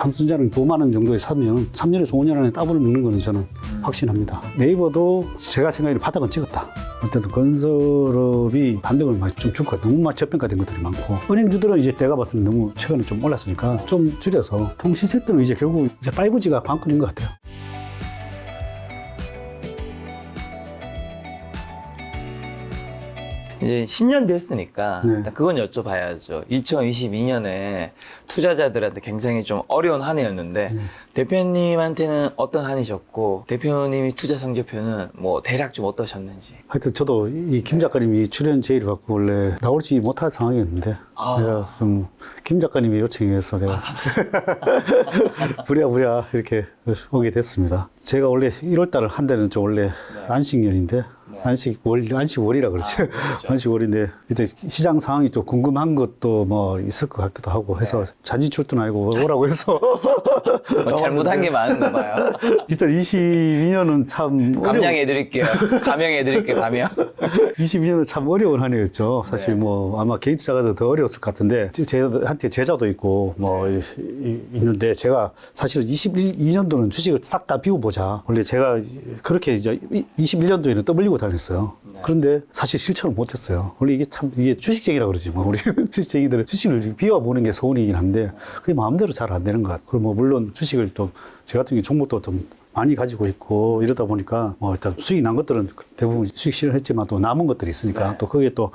삼성전자는 5만 원 정도에 사면 3년에서 5년 안에 더블을 먹는 거는 저는 확신합니다. 네이버도 제가 생각에는 바닥은 찍었다. 일단 건설업이 반등을 많이 좀 줄 것 같아요. 너무 저평가된 것들이 많고 은행주들은 이제 내가 봤을 때 너무 최근에 좀 올랐으니까 좀 줄여서 통신sektor은 이제 결국 이제 5G가 관건인 것 같아요. 이제 신년 됐으니까 네. 일단 그건 여쭤봐야죠. 2022년에 투자자들한테 굉장히 좀 어려운 한 해였는데 대표님한테는 어떤 한 해셨고 대표님이 투자 성적표는 뭐 대략 좀 어떠셨는지. 하여튼 저도 이 김 작가님이 출연 제의를 받고 원래 나올지 못할 상황이었는데 내가 좀 김 작가님의 요청에 의해서 내가 부랴부랴 이렇게 오게 됐습니다. 제가 원래 1월 달을 한 달은 좀 원래 안식년인데 안식월이라 그러죠. 그렇죠. 안식월인데 이때 시장 상황이 좀 궁금한 것도 뭐 있을 것 같기도 하고 해서 잔진 출둔 아니고 오라고 해서 뭐 잘못한 게 많은가 봐요. 2022년은 참 감량해드릴게요. 감형해드릴게요. 감형. 22년은 참 어려운 한 해였죠. 사실 뭐 아마 개인 투자가 더 어려웠을 것 같은데 저한테 제자도 있고 뭐 있는데 제가 사실은 22년도는 주식을 싹 다 비워보자. 원래 제가 그렇게 이제 21년도에는 떠벌리고 다녔어요. 그런데 사실 실천을 못했어요. 원래 이게 참 이게 주식쟁이라 그러지 뭐 우리 주식쟁이들은 주식을 비워보는 게 소원이긴 한데 그게 마음대로 잘 안 되는 것 같아요. 그리고 뭐 물론 주식을 또 제 같은 경우 종목도 좀 많이 가지고 있고 이러다 보니까 뭐 일단 수익이 난 것들은 대부분 수익 실현했지만 또 남은 것들이 있으니까 또 거기에 또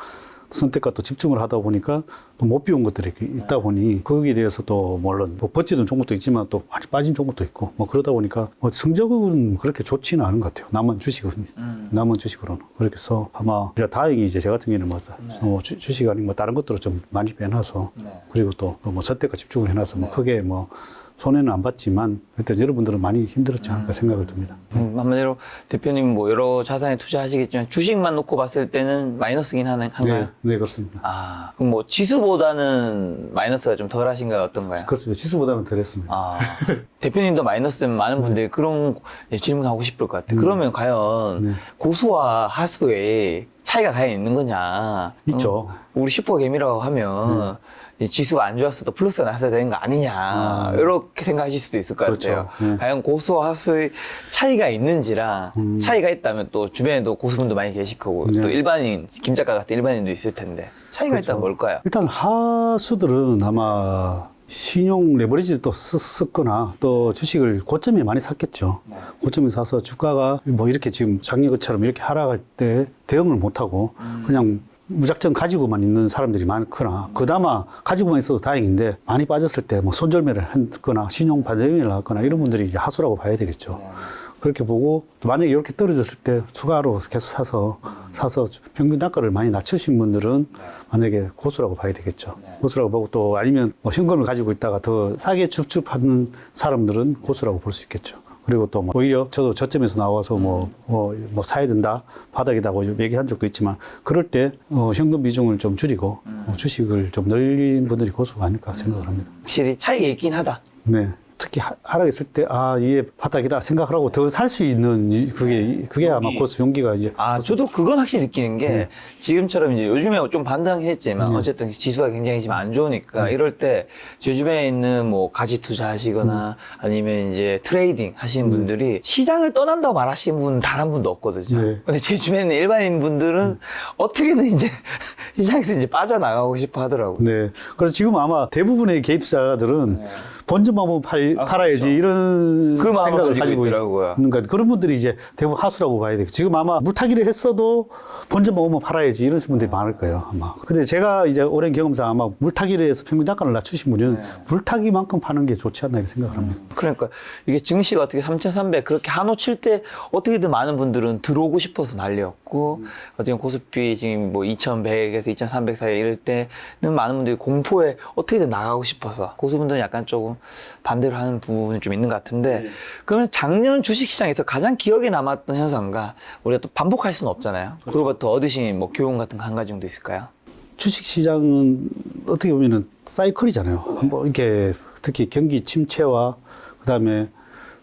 선택과 또 집중을 하다 보니까 또 못 비운 것들이 있다 보니 거기에 대해서 또 물론 뭐 버티던 종목도 있지만 또 많이 빠진 종목도 있고 뭐 그러다 보니까 뭐 성적은 그렇게 좋지는 않은 것 같아요. 남은 주식으로는 그렇게 해서 아마 다행히 이제 제 같은 경우에는 뭐 주식 아니고 뭐 다른 것들을 좀 많이 빼놔서 그리고 또 뭐 선택과 집중을 해놔서 뭐 크게 뭐 손해는 안 봤지만 일단 여러분들은 많이 힘들었지 않을까 생각을 듭니다. 한마디로 대표님 뭐 여러 자산에 투자하시겠지만 주식만 놓고 봤을 때는 마이너스긴 한가요? 네, 그렇습니다. 아, 그럼 뭐 지수보다는 마이너스가 좀 덜 하신가요? 어떤가요? 그렇습니다. 지수보다는 덜했습니다. 아, 대표님도 마이너스면 많은 분들이 그런 질문하고 싶을 것 같아요. 그러면 과연 고수와 하수의 차이가 과연 있는 거냐? 있죠. 우리 슈퍼개미라고 하면 이 지수가 안 좋았어도 플러스가 났어야 되는 거 아니냐 이렇게 생각하실 수도 있을 것 그렇죠. 같아요. 과연 고수와 하수의 차이가 있는지랑 차이가 있다면 또 주변에도 고수분도 많이 계실 거고 또 일반인, 김 작가 같은 일반인도 있을 텐데 차이가 있다면 뭘까요? 일단 하수들은 아마 신용 레버리지를 또 썼거나 또 주식을 고점에 많이 샀겠죠. 고점에 사서 주가가 뭐 이렇게 지금 작년처럼 이렇게 하락할 때 대응을 못하고 그냥 무작정 가지고만 있는 사람들이 많거나 그나마 가지고만 있어도 다행인데 많이 빠졌을 때 뭐 손절매를 했거나 신용 반전매를 하거나 이런 분들이 이제 하수라고 봐야 되겠죠. 그렇게 보고 또 만약에 이렇게 떨어졌을 때 추가로 계속 사서 평균 단가를 많이 낮추신 분들은 만약에 고수라고 봐야 되겠죠. 고수라고 보고 또 아니면 뭐 현금을 가지고 있다가 더 싸게 줍줍하는 사람들은 고수라고 볼 수 있겠죠. 그리고 또 뭐 오히려 저도 저점에서 나와서 뭐 사야 된다, 바닥이다고 얘기한 적도 있지만 그럴 때 현금 비중을 좀 줄이고 주식을 좀 늘린 분들이 고수가 아닐까 생각을 합니다. 확실히 차이가 있긴 하다. 네. 특히 하락했을 때, 이게 바닥이다 생각을 하고 더 살 수 있는, 그게 아마 고수 용기가 이제. 저도 그건 확실히 느끼는 게 지금처럼 이제 요즘에 좀 반등했지만 어쨌든 지수가 굉장히 지금 안 좋으니까 이럴 때 제 주변에 있는 뭐 가지 투자 하시거나 아니면 이제 트레이딩 하시는 분들이 시장을 떠난다고 말하시는 분 단 한 분도 없거든요. 근데 제 주변에 있는 일반인 분들은 어떻게든 이제 시장에서 이제 빠져나가고 싶어 하더라고요. 네. 그래서 지금 아마 대부분의 개인 투자자들은 본전만 보면 팔아야지 그렇죠. 이런 그 마음을 생각을 가지고 가지고 있더라고요. 있는 것 같아요. 그런 분들이 이제 대부분 하수라고 봐야 돼요. 지금 아마 물타기를 했어도 본전만 오면 팔아야지 이런 분들이 많을 거예요, 아마. 근데 제가 이제 오랜 경험상 아마 물타기를 해서 평균 단가를 낮추신 분은 물타기만큼 파는 게 좋지 않나 이렇게 생각을 합니다. 그러니까 이게 증시가 어떻게 3,300 그렇게 한호 칠 때 어떻게든 많은 분들은 들어오고 싶어서 난리였고 어떻게 고스피 지금 뭐 2,100에서 2,300 사이 이럴 때는 많은 분들이 공포에 어떻게든 나가고 싶어서 고수분들은 약간 조금 반대로 하는 부분이 좀 있는 것 같은데 그러면 작년 주식시장에서 가장 기억에 남았던 현상과 우리가 또 반복할 수는 없잖아요. 그로부터 얻으신 뭐 교훈 같은 거 한 가지 정도 있을까요? 주식시장은 어떻게 보면은 사이클이잖아요. 한번 이렇게 특히 경기 침체와 그다음에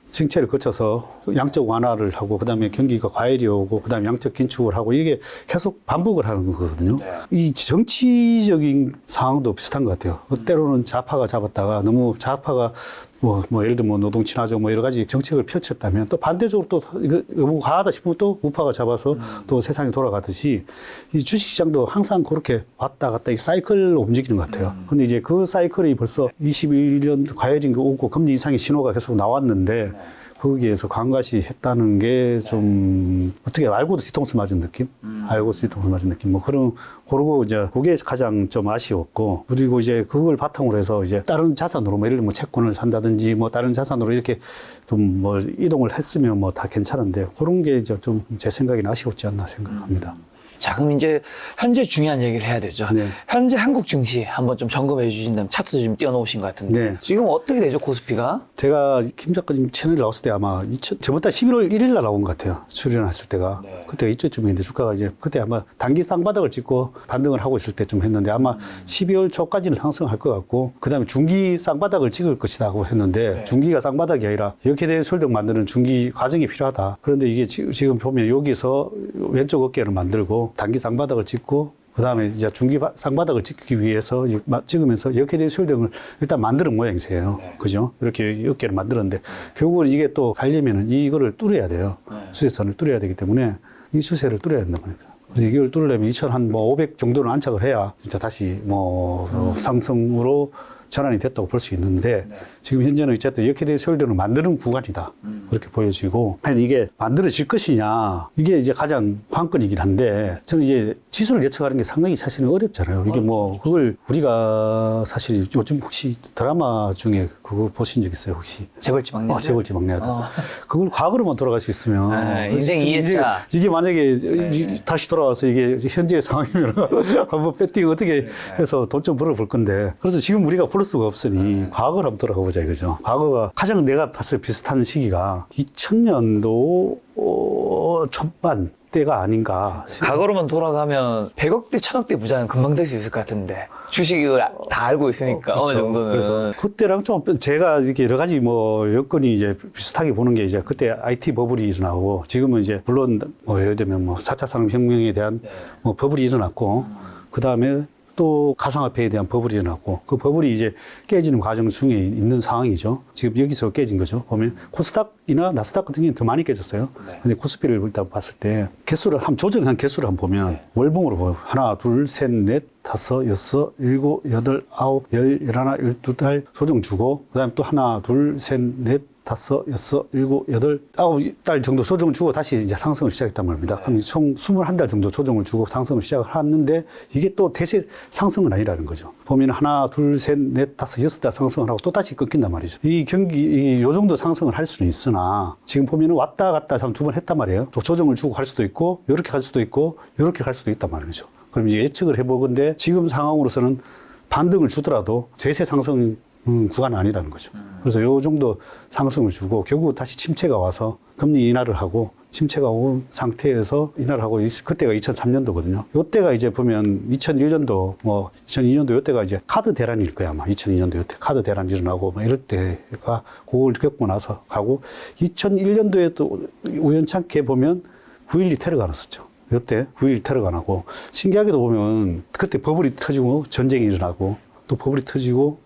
침체를 거쳐서 양적 완화를 하고 그다음에 경기가 과열이 오고 그다음에 양적 긴축을 하고 이게 계속 반복을 하는 거거든요. 이 정치적인 상황도 비슷한 것 같아요. 때로는 좌파가 잡았다가 너무 좌파가 뭐 예를 들면 뭐 노동 친화적 뭐 여러 가지 정책을 펼쳤다면 또 반대적으로 또 이거 너무 과하다 싶으면 또 우파가 잡아서 또 세상이 돌아가듯이 이 주식시장도 항상 그렇게 왔다 갔다 이 사이클로 움직이는 것 같아요. 근데 이제 그 사이클이 벌써 21년 과열인 게 오고 금리 인상의 신호가 계속 나왔는데 거기에서 강과시 했다는 게 좀 어떻게 알고도 뒤통수 맞은 느낌? 알고도 뒤통수 맞은 느낌? 뭐 그러고 이제 그게 가장 좀 아쉬웠고 그리고 이제 그걸 바탕으로 해서 이제 다른 자산으로 뭐 예를 들면 뭐 채권을 산다든지 뭐 다른 자산으로 이렇게 좀 뭐 이동을 했으면 뭐 다 괜찮은데 그런 게 이제 좀 제 생각에는 아쉬웠지 않나 생각합니다. 자, 그럼 이제 현재 중요한 얘기를 해야 되죠. 네. 현재 한국 증시 한번 좀 점검해 주신다면 차트도 좀 띄워놓으신 것 같은데 네. 지금 어떻게 되죠, 코스피가? 제가 김 작가님 채널에 나왔을 때 아마 저번 달 11월 1일 날 나온 것 같아요. 출연했을 때가. 네. 그때가 이때쯤인데 주가가 이제 그때 아마 단기 쌍바닥을 찍고 반등을 하고 있을 때쯤 했는데 아마 12월 초까지는 상승할 것 같고 그다음에 중기 쌍바닥을 찍을 것이다 하고 했는데 네. 중기가 중기가 쌍바닥이 아니라 이렇게 된 설득 만드는 중기 과정이 필요하다. 그런데 이게 지금 보면 여기서 왼쪽 어깨를 만들고 단기 쌍바닥을 찍고 그다음에 이제 중기 쌍바닥을 찍기 위해서 찍으면서 이렇게 된 수율등을 일단 만드는 모양이세요. 네. 그죠? 이렇게 어깨를 만들었는데 결국은 이게 또 가려면은 이거를 뚫어야 돼요. 네. 수세선을 뚫어야 되기 때문에 이 추세를 뚫어야 된단 말입니다. 그래서 이걸 뚫으려면 2,500 정도는 안착을 해야 진짜 다시 뭐 상승으로 전환이 됐다고 볼 수 있는데 네. 지금 현재는 어쨌든 이렇게 된 수율들을 만드는 구간이다. 그렇게 보여지고 아니 이게 만들어질 것이냐 이게 이제 가장 관건이긴 한데 저는 이제 지수를 예측하는 게 상당히 사실은 어렵잖아요. 이게 뭐 그걸 우리가 사실 요즘 혹시 드라마 중에 그거 보신 적 있어요 혹시? 재벌집 막내. 재벌집 막내 아들. 그걸 과거로만 돌아갈 수 있으면 아, 인생 2회차. 이게 만약에 다시 돌아와서 이게 현재의 상황이면 한번 배팅 어떻게 해서 돈 좀 벌어볼 건데 그래서 지금 우리가 볼 수가 없으니 과거를 한번 돌아가 보자 이거죠. 과거가 가장 내가 봤을 때 비슷한 시기가 2000년도 초반 때가 아닌가. 과거로만 돌아가면 100억대, 1000억대 부자는 금방 될 수 있을 것 같은데 주식을 다 알고 있으니까 어느 그렇죠. 정도는. 그래서 그때랑 좀 제가 이렇게 여러 가지 뭐 여건이 이제 비슷하게 보는 게 이제 그때 IT 버블이 일어나고 지금은 이제 물론 뭐 예를 들면 뭐 4차 산업혁명에 대한 뭐 버블이 일어났고 그 다음에 또 가상화폐에 대한 버블이 일어났고 그 버블이 이제 깨지는 과정 중에 있는 상황이죠. 지금 여기서 깨진 거죠. 보면 코스닥이나 나스닥 같은 경우는 더 많이 깨졌어요. 근데 코스피를 일단 봤을 때 개수를 조정한 개수를 한번 보면 월봉으로 보면 하나, 둘, 셋, 넷, 다섯, 여섯, 일곱, 여덟, 아홉, 열, 열하나, 12달 조정 주고 그다음에 또 하나, 둘, 셋, 넷, 다섯, 여섯, 일곱, 여덟, 아홉 달 정도 조정을 주고 다시 이제 상승을 시작했단 말입니다. 그럼 총 21달 정도 조정을 주고 상승을 시작을 하는데 이게 또 대세 상승은 아니라는 거죠. 보면 하나, 둘, 셋, 넷, 다섯, 6달 상승을 하고 또 다시 끊긴단 말이죠. 요 정도 상승을 할 수는 있으나 지금 보면은 왔다 갔다 한 두 번 했단 말이에요. 조정을 주고 갈 수도 있고, 이렇게 갈 수도 있고, 이렇게 갈 수도 있단 말이죠. 그럼 이제 예측을 해보건데 지금 상황으로서는 반등을 주더라도 제세 상승 구간은 아니라는 거죠. 그래서 요 정도 상승을 주고 결국 다시 침체가 와서 금리 인하를 하고 침체가 온 상태에서 인하를 하고 그때가 2003년도거든요. 요때가 이제 보면 2001년도 뭐 2002년도 요때가 이제 카드 대란일 거야 아마 2002년도 요때 카드 대란이 일어나고 뭐 이럴 때가 그걸 겪고 나서 가고 2001년도에 또 우연찮게 보면 9.12 테러가 났었죠. 요때 9.12 테러가 나고 신기하게도 보면 그때 버블이 터지고 전쟁이 일어나고 또 버블이 터지고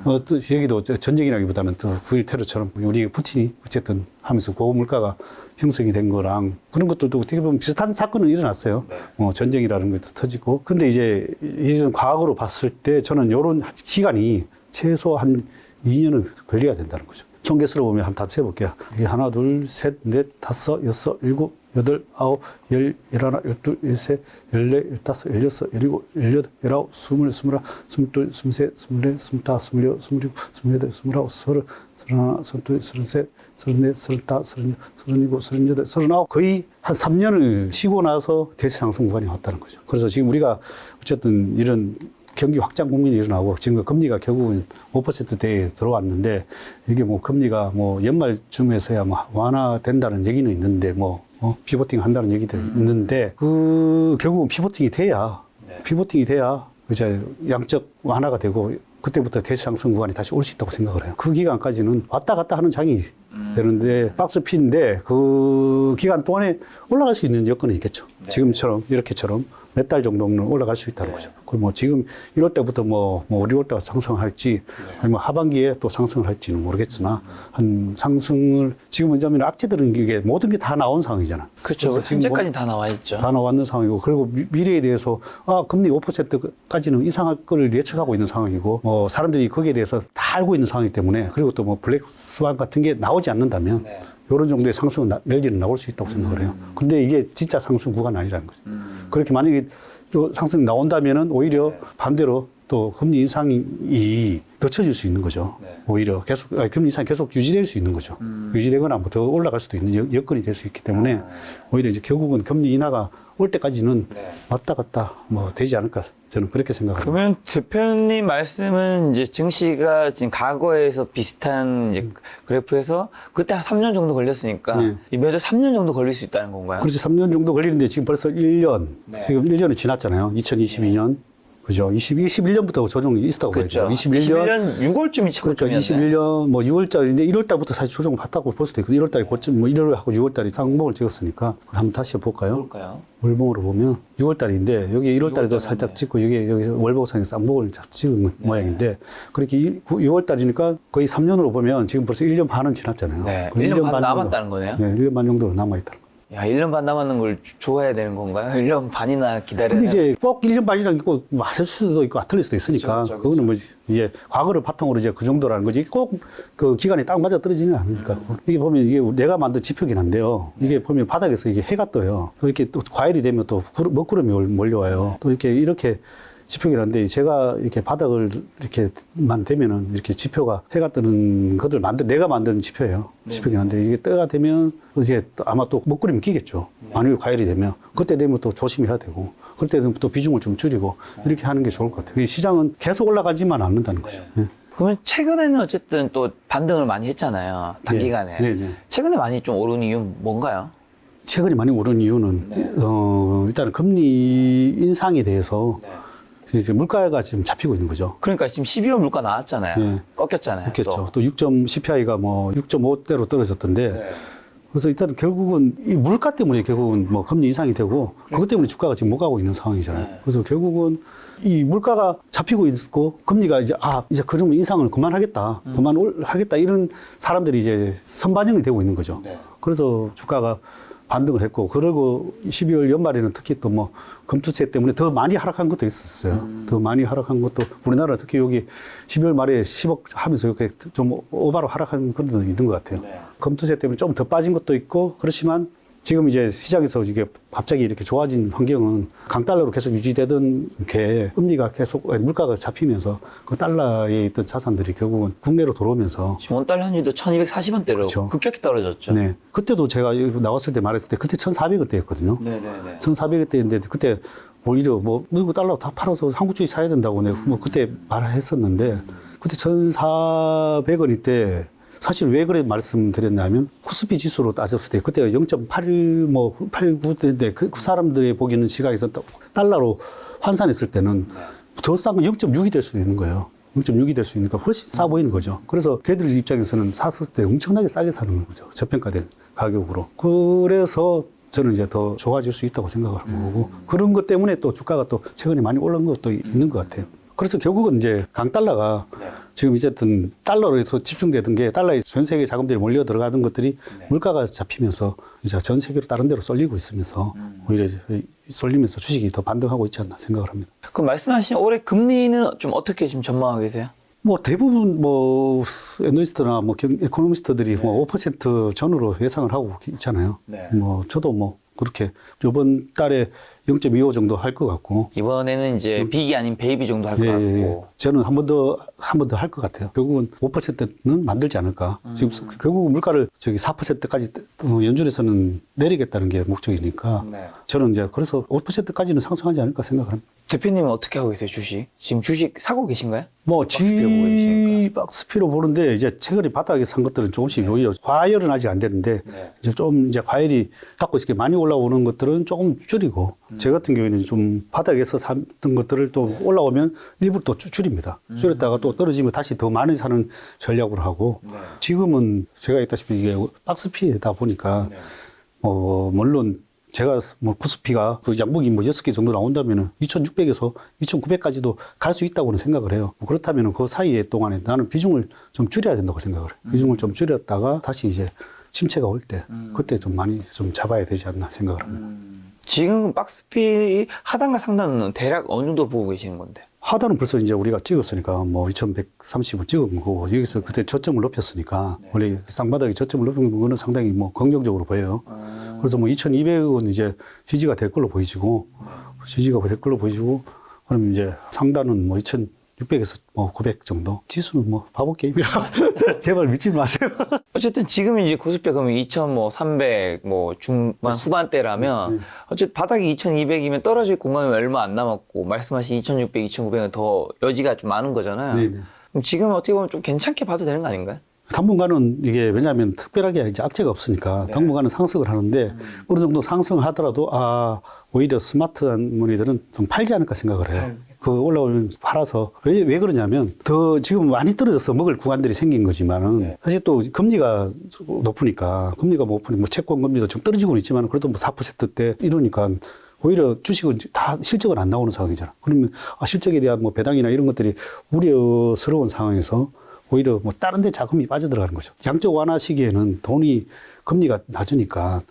또 여기도 전쟁이라기보다는 또 9.12 테러처럼 우리 푸틴이 어쨌든 하면서 고물가가 형성이 된 거랑 그런 것들도 어떻게 보면 비슷한 사건은 일어났어요. 전쟁이라는 것도 터지고. 근데 이제 이런 과거로 봤을 때 저는 이런 기간이 최소 한 2년은 걸려야 된다는 거죠. 총 개수로 보면 한번 답 세볼게요. 이게 하나, 둘, 셋, 넷, 다섯, 여섯, 일곱, 여덟, 아홉, 열, 열하나, 열둘, 열셋, 열네, 열다섯, 열여섯, 열일곱, 열여덟, 열아홉, 스물, 스물하나, 스물둘, 스물셋, 스물넷, 스물다섯, 스물여섯, 스물일곱, 스물여덟, 스물아홉, 서른, 서른하나, 서른둘, 서른셋, 서른넷, 서른다섯, 서른여섯, 서른일곱, 서른여덟, 서른아홉 거의 한 3년을 쉬고 나서 대세 상승 구간이 왔다는 거죠. 그래서 지금 우리가 어쨌든 이런 경기 확장 국면이 일어나고 지금 금리가 결국은 5%대에 들어왔는데 이게 뭐 금리가 뭐 연말쯤에서야 뭐 완화된다는 얘기는 있는데 뭐 피보팅 한다는 얘기도 있는데 그 결국은 피보팅이 돼야 이제 양적 완화가 되고 그때부터 대세 상승 구간이 다시 올 수 있다고 생각을 해요. 그 기간까지는 왔다 갔다 하는 장이 되는데 박스피인데 그 기간 동안에 올라갈 수 있는 여건은 있겠죠. 지금처럼 이렇게처럼 몇 달 정도는 올라갈 수 있다는 거죠. 그리고 뭐 지금 1월 때부터 뭐 5, 6월 때 상승할지 아니면 하반기에 또 상승을 할지는 모르겠으나 한 상승을 지금 왜냐하면 악재들은 이게 모든 게 다 나온 상황이잖아. 그렇죠. 그래서 지금 현재까지 다 나와 있죠. 다 나왔는 상황이고 그리고 미래에 대해서 금리 5%까지는 이상할 걸 예측하고 있는 상황이고 사람들이 거기에 대해서 다 알고 있는 상황이기 때문에 그리고 또 뭐 블랙스완 같은 게 나오지 않는다면 이런 정도의 상승은 랠리는 나올 수 있다고 생각을 해요. 근데 이게 진짜 상승 구간 아니라는 거죠. 그렇게 만약에 또 상승이 나온다면은 오히려 반대로 또 금리 인상이 늦춰질 수 있는 거죠. 오히려 금리 인상이 계속 유지될 수 있는 거죠. 유지되거나 뭐 더 올라갈 수도 있는 여건이 될 수 있기 때문에 오히려 이제 결국은 금리 인하가 올 때까지는 왔다 갔다 뭐 되지 않을까 저는 그렇게 생각합니다. 그러면 대표님 말씀은 이제 증시가 지금 과거에서 비슷한 이제 그래프에서 그때 한 3년 정도 걸렸으니까 이번에도 3년 정도 걸릴 수 있다는 건가요? 그렇지 3년 정도 걸리는데 지금 벌써 1년 지금 1년이 지났잖아요. 2022년 그죠? 21년부터 조정이 있었다고 그렇죠. 봐야죠. 21년 6월쯤이 그러니까 21년 뭐 6월달인데 1월달부터 사실 조정을 받다고 볼 수도 있거든요. 1월달에 고점 뭐 1월하고 6월달에 쌍봉을 찍었으니까 한번 다시 볼까요? 볼까요? 월봉으로 보면 6월달인데 여기 1월달에도 6월달이네. 살짝 찍고 여기 월봉상에 쌍봉을 찍은 모양인데 그렇게 6월달이니까 거의 3년으로 보면 지금 벌써 1년 반은 지났잖아요. 네. 그럼 1년 반 정도, 남았다는 거네요? 네, 1년 반 정도 남아있다는 거예요. 야, 1년 반 남았는 걸 좋아해야 되는 건가요? 1년 반이나 기다려야 근데 이제 꼭 1년 반이라는 게 꼭 맞을 수도 있고 틀릴 수도 있으니까 그렇죠. 그거는 뭐 이제 과거를 바탕으로 이제 그 정도라는 거지 꼭 그 기간이 딱 맞아 떨어지는 않으니까 이게 보면 이게 내가 만든 지표긴 한데요. 이게 보면 바닥에서 이게 해가 떠요. 또 이렇게 또 과일이 되면 또 먹구름이 몰려와요. 또 이렇게 지표긴 한데 제가 이렇게 바닥을 이렇게만 되면은 이렇게 지표가 해가 뜨는 것을 내가 만든 지표예요. 지표긴 한데 이게 때가 되면 이제 아마 또 먹구름이 끼겠죠. 만약에 과일이 되면 그때 되면 또 조심해야 되고 그때는 또 비중을 좀 줄이고 이렇게 하는 게 좋을 것 같아요. 이 시장은 계속 올라가지만 않는다는 거죠. 네. 그러면 최근에는 어쨌든 또 반등을 많이 했잖아요. 단기간에. 네. 최근에 많이 좀 오른 이유는 뭔가요? 최근에 많이 오른 이유는 일단 금리 인상에 대해서 이제 물가가 지금 잡히고 있는 거죠. 그러니까 지금 12월 물가 나왔잖아요. 네. 꺾였잖아요. 그렇겠죠. 또 6. CPI가 뭐 6.5대로 떨어졌던데 그래서 일단 결국은 이 물가 때문에 결국은 뭐 금리 인상이 되고 그것 때문에 주가가 지금 못 가고 있는 상황이잖아요. 그래서 결국은 이 물가가 잡히고 있고 금리가 이제 그러면 인상을 그만하겠다, 그만하겠다 이런 사람들이 이제 선반영이 되고 있는 거죠. 그래서 주가가 반등을 했고 그리고 12월 연말에는 특히 또 뭐 금투세 때문에 더 많이 하락한 것도 있었어요. 더 많이 하락한 것도 우리나라 특히 여기 12월 말에 10억 하면서 이렇게 좀 오바로 하락한 것도 있는 것 같아요. 금투세 때문에 좀 더 빠진 것도 있고 그렇지만 지금 이제 시장에서 이게 갑자기 이렇게 좋아진 환경은 강달러로 계속 유지되던 게 금리가 계속 물가가 잡히면서 그 달러에 있던 자산들이 결국은 국내로 들어오면서 지금 원달러 환율도 1240원대로 그렇죠. 급격히 떨어졌죠. 네. 그때도 제가 여기 나왔을 때 말했을 때 그때 1,400원대였거든요. 네네네. 1,400원대인데 그때 오히려 뭐 미국 달러 다 팔아서 한국 주식 사야 된다고 내가 뭐 그때 말했었는데 그때 1,400원일 때 사실 왜 그래 말씀드렸냐면 코스피 지수로 따졌을 때 그때가 0.8 뭐 89인데 그 사람들의 보기에는 시각에서 달러로 환산했을 때는 더 싼 건 0.6이 될 수도 있는 거예요. 0.6이 될 수 있으니까 훨씬 싸 보이는 거죠. 그래서 걔들 입장에서는 샀을 때 엄청나게 싸게 사는 거죠. 저평가된 가격으로. 그래서 저는 이제 더 좋아질 수 있다고 생각을 하는 거고 그런 것 때문에 또 주가가 또 최근에 많이 올라온 것도 있는 것 같아요. 그래서 결국은 이제 강달러가 지금 이제든 달러로서 집중되던 게 달러에 전 세계 자금들이 몰려 들어가던 것들이 물가가 잡히면서 이제 전 세계로 다른 데로 쏠리고 있으면서 오히려 쏠리면서 주식이 더 반등하고 있지 않나 생각을 합니다. 그럼 말씀하신 올해 금리는 좀 어떻게 지금 전망하고 계세요? 뭐 대부분 뭐 애널리스트나 뭐 에코노미스트들이 뭐 5% 전후로 예상을 하고 있잖아요. 뭐 저도 뭐 그렇게 이번 달에 0.25 정도 할 것 같고 이번에는 이제 빅이 아닌 베이비 정도 할 것 같고 저는 한 번 더 할 것 같아요. 결국은 5%는 만들지 않을까. 지금 결국은 물가를 4%까지 연준에서는 내리겠다는 게 목적이니까 저는 이제 그래서 5%까지는 상승하지 않을까 생각합니다. 대표님은 어떻게 하고 계세요, 주식? 지금 주식 사고 계신가요? 뭐 박스피로 보고 계시니까. 박스피로 보는데 이제 최근에 바닥에 산 것들은 조금씩 오히려 과열은 아직 안 됐는데 이제 좀 이제 과열이 닦고 있게 많이 올라오는 것들은 조금 줄이고 제 같은 경우에는 좀 바닥에서 샀던 것들을 또 올라오면 일부 또 줄입니다. 줄였다가 또 떨어지면 다시 더 많이 사는 전략으로 하고 지금은 제가 했다시피 이게 박스피다 보니까 물론 제가 뭐 코스피가 그 양봉이 뭐 6개 정도 나온다면은 2,600에서 2,900까지도 갈 수 있다고는 생각을 해요. 뭐 그렇다면은 그 사이에 동안에 나는 비중을 좀 줄여야 된다고 생각을 해요. 비중을 좀 줄였다가 다시 이제 침체가 올 때 그때 좀 많이 좀 잡아야 되지 않나 생각을 합니다. 지금 박스피 하단과 상단은 대략 어느 정도 보고 계시는 건데? 하단은 벌써 이제 우리가 찍었으니까 뭐 2130을 찍은 거고 여기서 그때 저점을 높였으니까 원래 쌍바닥에 저점을 높인 거는 상당히 뭐 긍정적으로 보여요. 그래서 뭐 2200은 이제 지지가 될 걸로 보이시고 지지가 될 걸로 보이시고 그럼 이제 상단은 뭐 2600에서 뭐 900 정도. 지수는 뭐 바보 게임이라 제발 믿지 마세요. 어쨌든 지금 이제 코스피가 그러면 2300 뭐 중반 후반대라면 어쨌든 바닥이 2200이면 떨어질 공간이 얼마 안 남았고 말씀하신 2600, 2900은 더 여지가 좀 많은 거잖아요. 네네. 그럼 지금 어떻게 보면 좀 괜찮게 봐도 되는 거 아닌가요? 당분간은 이게 왜냐하면 특별하게 이제 악재가 없으니까 당분간은 상승을 하는데 어느 정도 상승하더라도 오히려 스마트한 머니들은 좀 팔지 않을까 생각을 해요. 그 올라오면 팔아서 왜 그러냐면 더 지금 많이 떨어져서 먹을 구간들이 생긴 거지만은 사실 또 금리가 높으니까 뭐 채권 금리도 좀 떨어지고는 있지만 그래도 뭐 4%대 이러니까 오히려 주식은 다 실적은 안 나오는 상황이잖아. 그러면 실적에 대한 뭐 배당이나 이런 것들이 우려스러운 상황에서 오히려 뭐 다른 데 자금이 빠져들어가는 거죠. 양적 완화 시기에는 금리가 낮으니까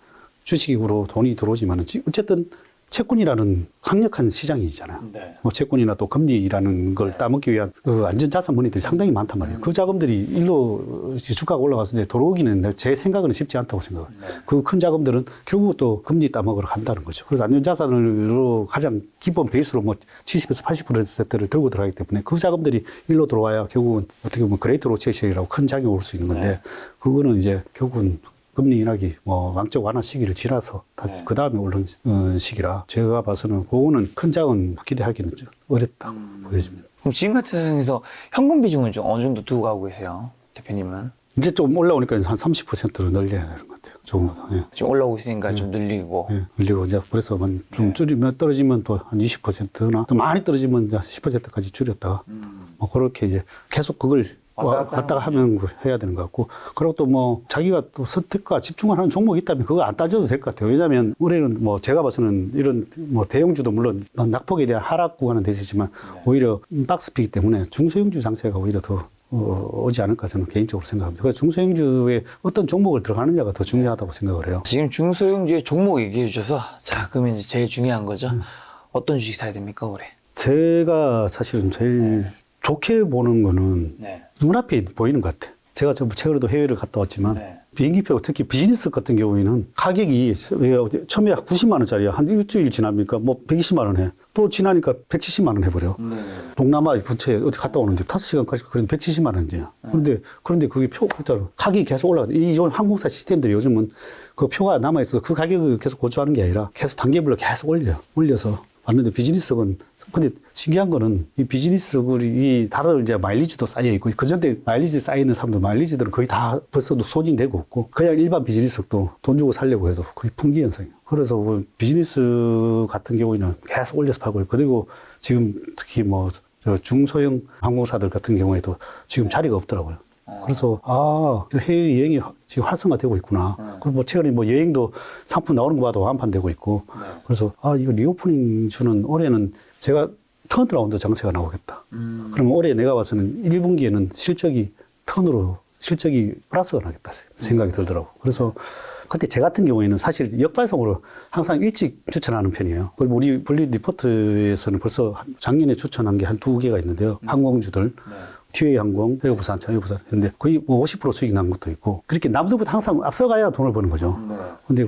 주식으로 돈이 들어오지만 어쨌든 채권이라는 강력한 시장이잖아요. 뭐 채권이나 또 금리라는 걸 따먹기 위한 그 안전자산 머니들이 상당히 많단 말이에요. 그 자금들이 일로 주가가 올라갔을 때 들어오기는 제 생각은 쉽지 않다고 생각해요. 그 큰 자금들은 결국 또 금리 따먹으러 간다는 거죠. 그래서 안전자산으로 가장 기본 베이스로 뭐 70에서 80%를 들고 들어가기 때문에 그 자금들이 일로 들어와야 결국은 어떻게 보면 그레이트 로체이션이라고 큰 장이 올 수 있는 건데 그거는 이제 결국은 금리 인하기, 뭐, 양적 완화 시기를 지나서 다시 그 다음에 오른 시기라 제가 봐서는 그거는 큰 장은 기대하기는 좀 어렵다 보여집니다. 그럼 지금 같은 상황에서 현금 비중은 좀 어느 정도 두고 가고 계세요? 대표님은? 이제 좀 올라오니까 한 30%로 늘려야 되는 것 같아요. 조금 더. 예. 지금 올라오고 있으니까 좀 늘리고. 예. 늘리고 이제 그래서 좀 줄이면 떨어지면 또 한 20%나 또 많이 떨어지면 이제 10%까지 줄였다가 뭐 그렇게 이제 계속 그걸 왔다가 하면 해야 되는 것 같고 그리고 또 뭐 자기가 또 선택과 집중을 하는 종목이 있다면 그거 안 따져도 될 것 같아요. 왜냐하면 올해는 뭐 제가 봐서는 이런 뭐 대형주도 물론 낙폭에 대한 하락 구간은 되시지만 오히려 박스피기 때문에 중소형주 장세가 오히려 더 오지 않을까 저는 개인적으로 생각합니다. 그래서 중소형주에 어떤 종목을 들어가느냐가 더 중요하다고 생각을 해요. 지금 중소형주의 종목 얘기해 주셔서 자 그러면 이제 제일 중요한 거죠. 어떤 주식 사야 됩니까 올해? 제가 사실은 제일 좋게 보는 거는 눈앞에 보이는 것 같아요. 제가 좀 최근에도 해외를 갔다 왔지만 비행기표 특히 비즈니스 같은 경우에는 가격이 처음에 90만 원짜리야. 한 일주일 지나니까 뭐 120만 원 해. 또 지나니까 170만 원 해버려. 동남아 부채 어디 갔다 오는데 5시간까지 그런데 170만 원이야. 그런데 그게 가격이 계속 올라가. 이 항공사 시스템들이 요즘은 그 표가 남아있어서 그 가격을 계속 고조하는 게 아니라 계속 단계별로 계속 올려서 왔는데 비즈니스석은 근데 신기한 거는 이 비즈니스석이 다들 이제 마일리지도 쌓여 있고 그전에 마일리지 쌓여 있는 사람들 마일리지들은 거의 다 벌써 소진되고 없고 그냥 일반 비즈니스석도 돈 주고 살려고 해도 거의 품귀 현상이에요. 그래서 뭐 비즈니스 같은 경우에는 계속 올려서 팔고 있고 그리고 지금 특히 뭐 중소형 항공사들 같은 경우에도 지금 자리가 없더라고요. 그래서 해외 여행이 지금 활성화되고 있구나. 그리고 뭐 최근에 뭐 여행도 상품 나오는 거 봐도 완판되고 있고. 그래서 이거 리오프닝 주는 올해는 제가 턴어라운드 장세가 나오겠다. 그러면 올해 내가 봐서는 1분기에는 실적이 플러스가 나겠다 생각이 들더라고. 그래서 근데 제 같은 경우에는 사실 역발상으로 항상 일찍 추천하는 편이에요. 그리고 우리 블리 리포트에서는 벌써 작년에 추천한 게 한 2개가 있는데요. 항공주들. 티웨이 항공, 해외부산. 근데 거의 뭐 50% 수익 난 것도 있고. 그렇게 남들보다 항상 앞서가야 돈을 버는 거죠. 근데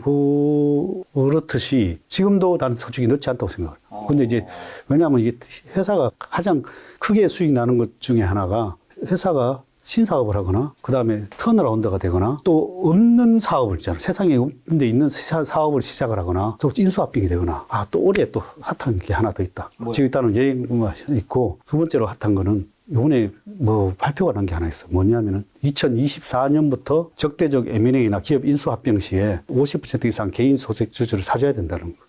그렇듯이 지금도 나는 솔직히 늦지 않다고 생각해요. 근데 이제 왜냐하면 이게 회사가 가장 크게 수익 나는 것 중에 하나가 회사가 신사업을 하거나 그 다음에 턴어라운드가 되거나 또 없는 사업을 있잖아요. 세상에 없는 데 있는 사업을 시작을 하거나 또 인수합병이 되거나 또 올해 또 핫한 게 하나 더 있다. 지금 일단은 여행만 있고 두 번째로 핫한 거는 이번에 뭐 발표가 난 게 하나 있어. 뭐냐면은 2024년부터 적대적 M&A나 기업 인수합병 시에 50% 이상 개인 소액주주를 사줘야 된다는 거.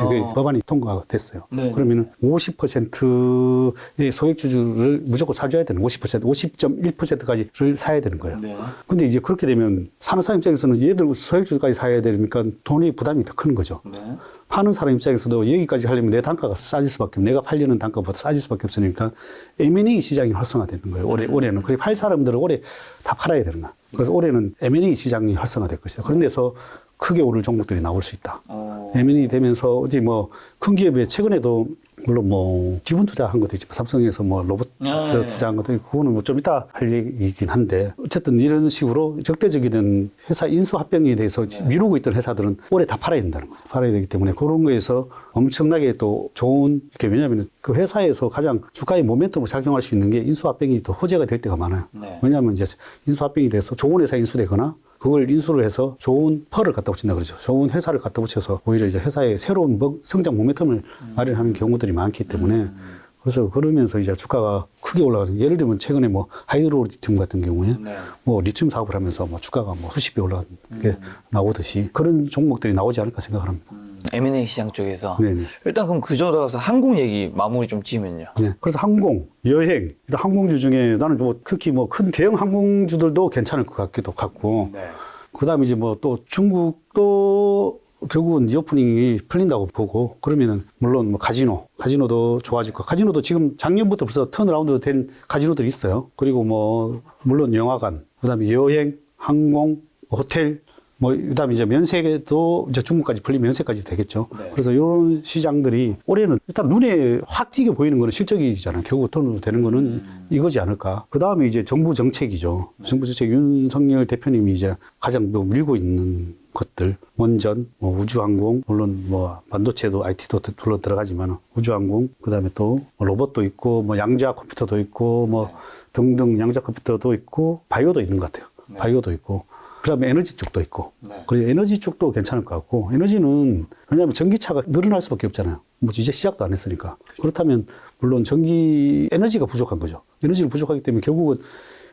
그게 법안이 통과가 됐어요. 네. 그러면은 50%의 소액주주를 무조건 사줘야 되는 50%, 50.1%까지를 사야 되는 거예요. 네. 근데 이제 그렇게 되면 사는 사람 입장에서는 얘들 소액주주까지 사야 되니까 돈이 부담이 더 큰 거죠. 네. 파는 사람 입장에서도 여기까지 하려면 내 단가가 싸질 수밖에 없고 내가 팔려는 단가보다 싸질 수밖에 없으니까 M&A 시장이 활성화되는 거예요. 올해는. 그래 팔 사람들은 올해 다 팔아야 되는 거야. 그래서 올해는 M&A 시장이 활성화될 것이다. 그런 데서 크게 오를 종목들이 나올 수 있다. M&A 되면서 어디 뭐 큰 기업에 최근에도 물론 뭐 지분 투자한 것도 있지만 삼성에서 뭐 로봇 투자한 것도 있고 그거는 뭐 좀 이따 할 얘기이긴 한데 어쨌든 이런 식으로 적대적이든 회사 인수 합병에 대해서 미루고 있던 회사들은 올해 다 팔아야 된다는 거예요. 팔아야 되기 때문에 그런 거에서 엄청나게 또 좋은 이렇게 왜냐하면 그 회사에서 가장 주가의 모멘텀을 작용할 수 있는 게 인수 합병이 또 호재가 될 때가 많아요. 왜냐하면 이제 인수 합병이 돼서 좋은 회사 인수되거나 그걸 인수를 해서 좋은 펄을 갖다 붙인다 그러죠. 좋은 회사를 갖다 붙여서 오히려 이제 회사의 새로운 성장 모멘텀을 마련하는 경우들이 많기 때문에 그래서 그러면서 이제 주가가 크게 올라가는 예를 들면 최근에 뭐 하이드로 리튬 같은 경우에 뭐 리튬 사업을 하면서 뭐 주가가 뭐 수십 배 올라간 게 나오듯이 그런 종목들이 나오지 않을까 생각합니다. M&A 시장 쪽에서 네네. 일단 그럼 그 정도 가서 항공 얘기 마무리 좀 지으면요. 네. 그래서 항공, 여행, 항공주 중에 나는 뭐 특히 뭐 큰 대형 항공주들도 괜찮을 것 같기도 같고, 그다음에 이제 뭐 또 중국도 결국은 리오프닝이 풀린다고 보고 그러면은 물론 뭐 카지노도 좋아질 거. 카지노도 지금 작년부터 벌써 턴어라운드 된 카지노들이 있어요. 그리고 뭐 물론 영화관, 그다음에 여행, 항공, 호텔. 뭐, 그 다음에 이제 면세도 이제 중국까지 풀리면 면세까지 되겠죠. 그래서 이런 시장들이 올해는 일단 눈에 확 띄게 보이는 거는 실적이잖아요. 결국 턴으로 되는 거는 이거지 않을까. 그 다음에 이제 정부 정책이죠. 정부 정책 윤석열 대표님이 이제 가장 뭐 밀고 있는 것들. 원전, 뭐 우주항공, 물론 뭐 반도체도 IT도 둘러 들어가지만 우주항공, 그 다음에 또 로봇도 있고 뭐 양자 컴퓨터도 있고 뭐 등등 양자 컴퓨터도 있고 바이오도 있는 것 같아요. 바이오도 있고. 그 다음에 에너지 쪽도 있고. 그리고 에너지 쪽도 괜찮을 것 같고. 에너지는, 왜냐하면 전기차가 늘어날 수밖에 없잖아요. 뭐 이제 시작도 안 했으니까. 그렇다면, 물론 에너지가 부족한 거죠. 에너지를 부족하기 때문에 결국은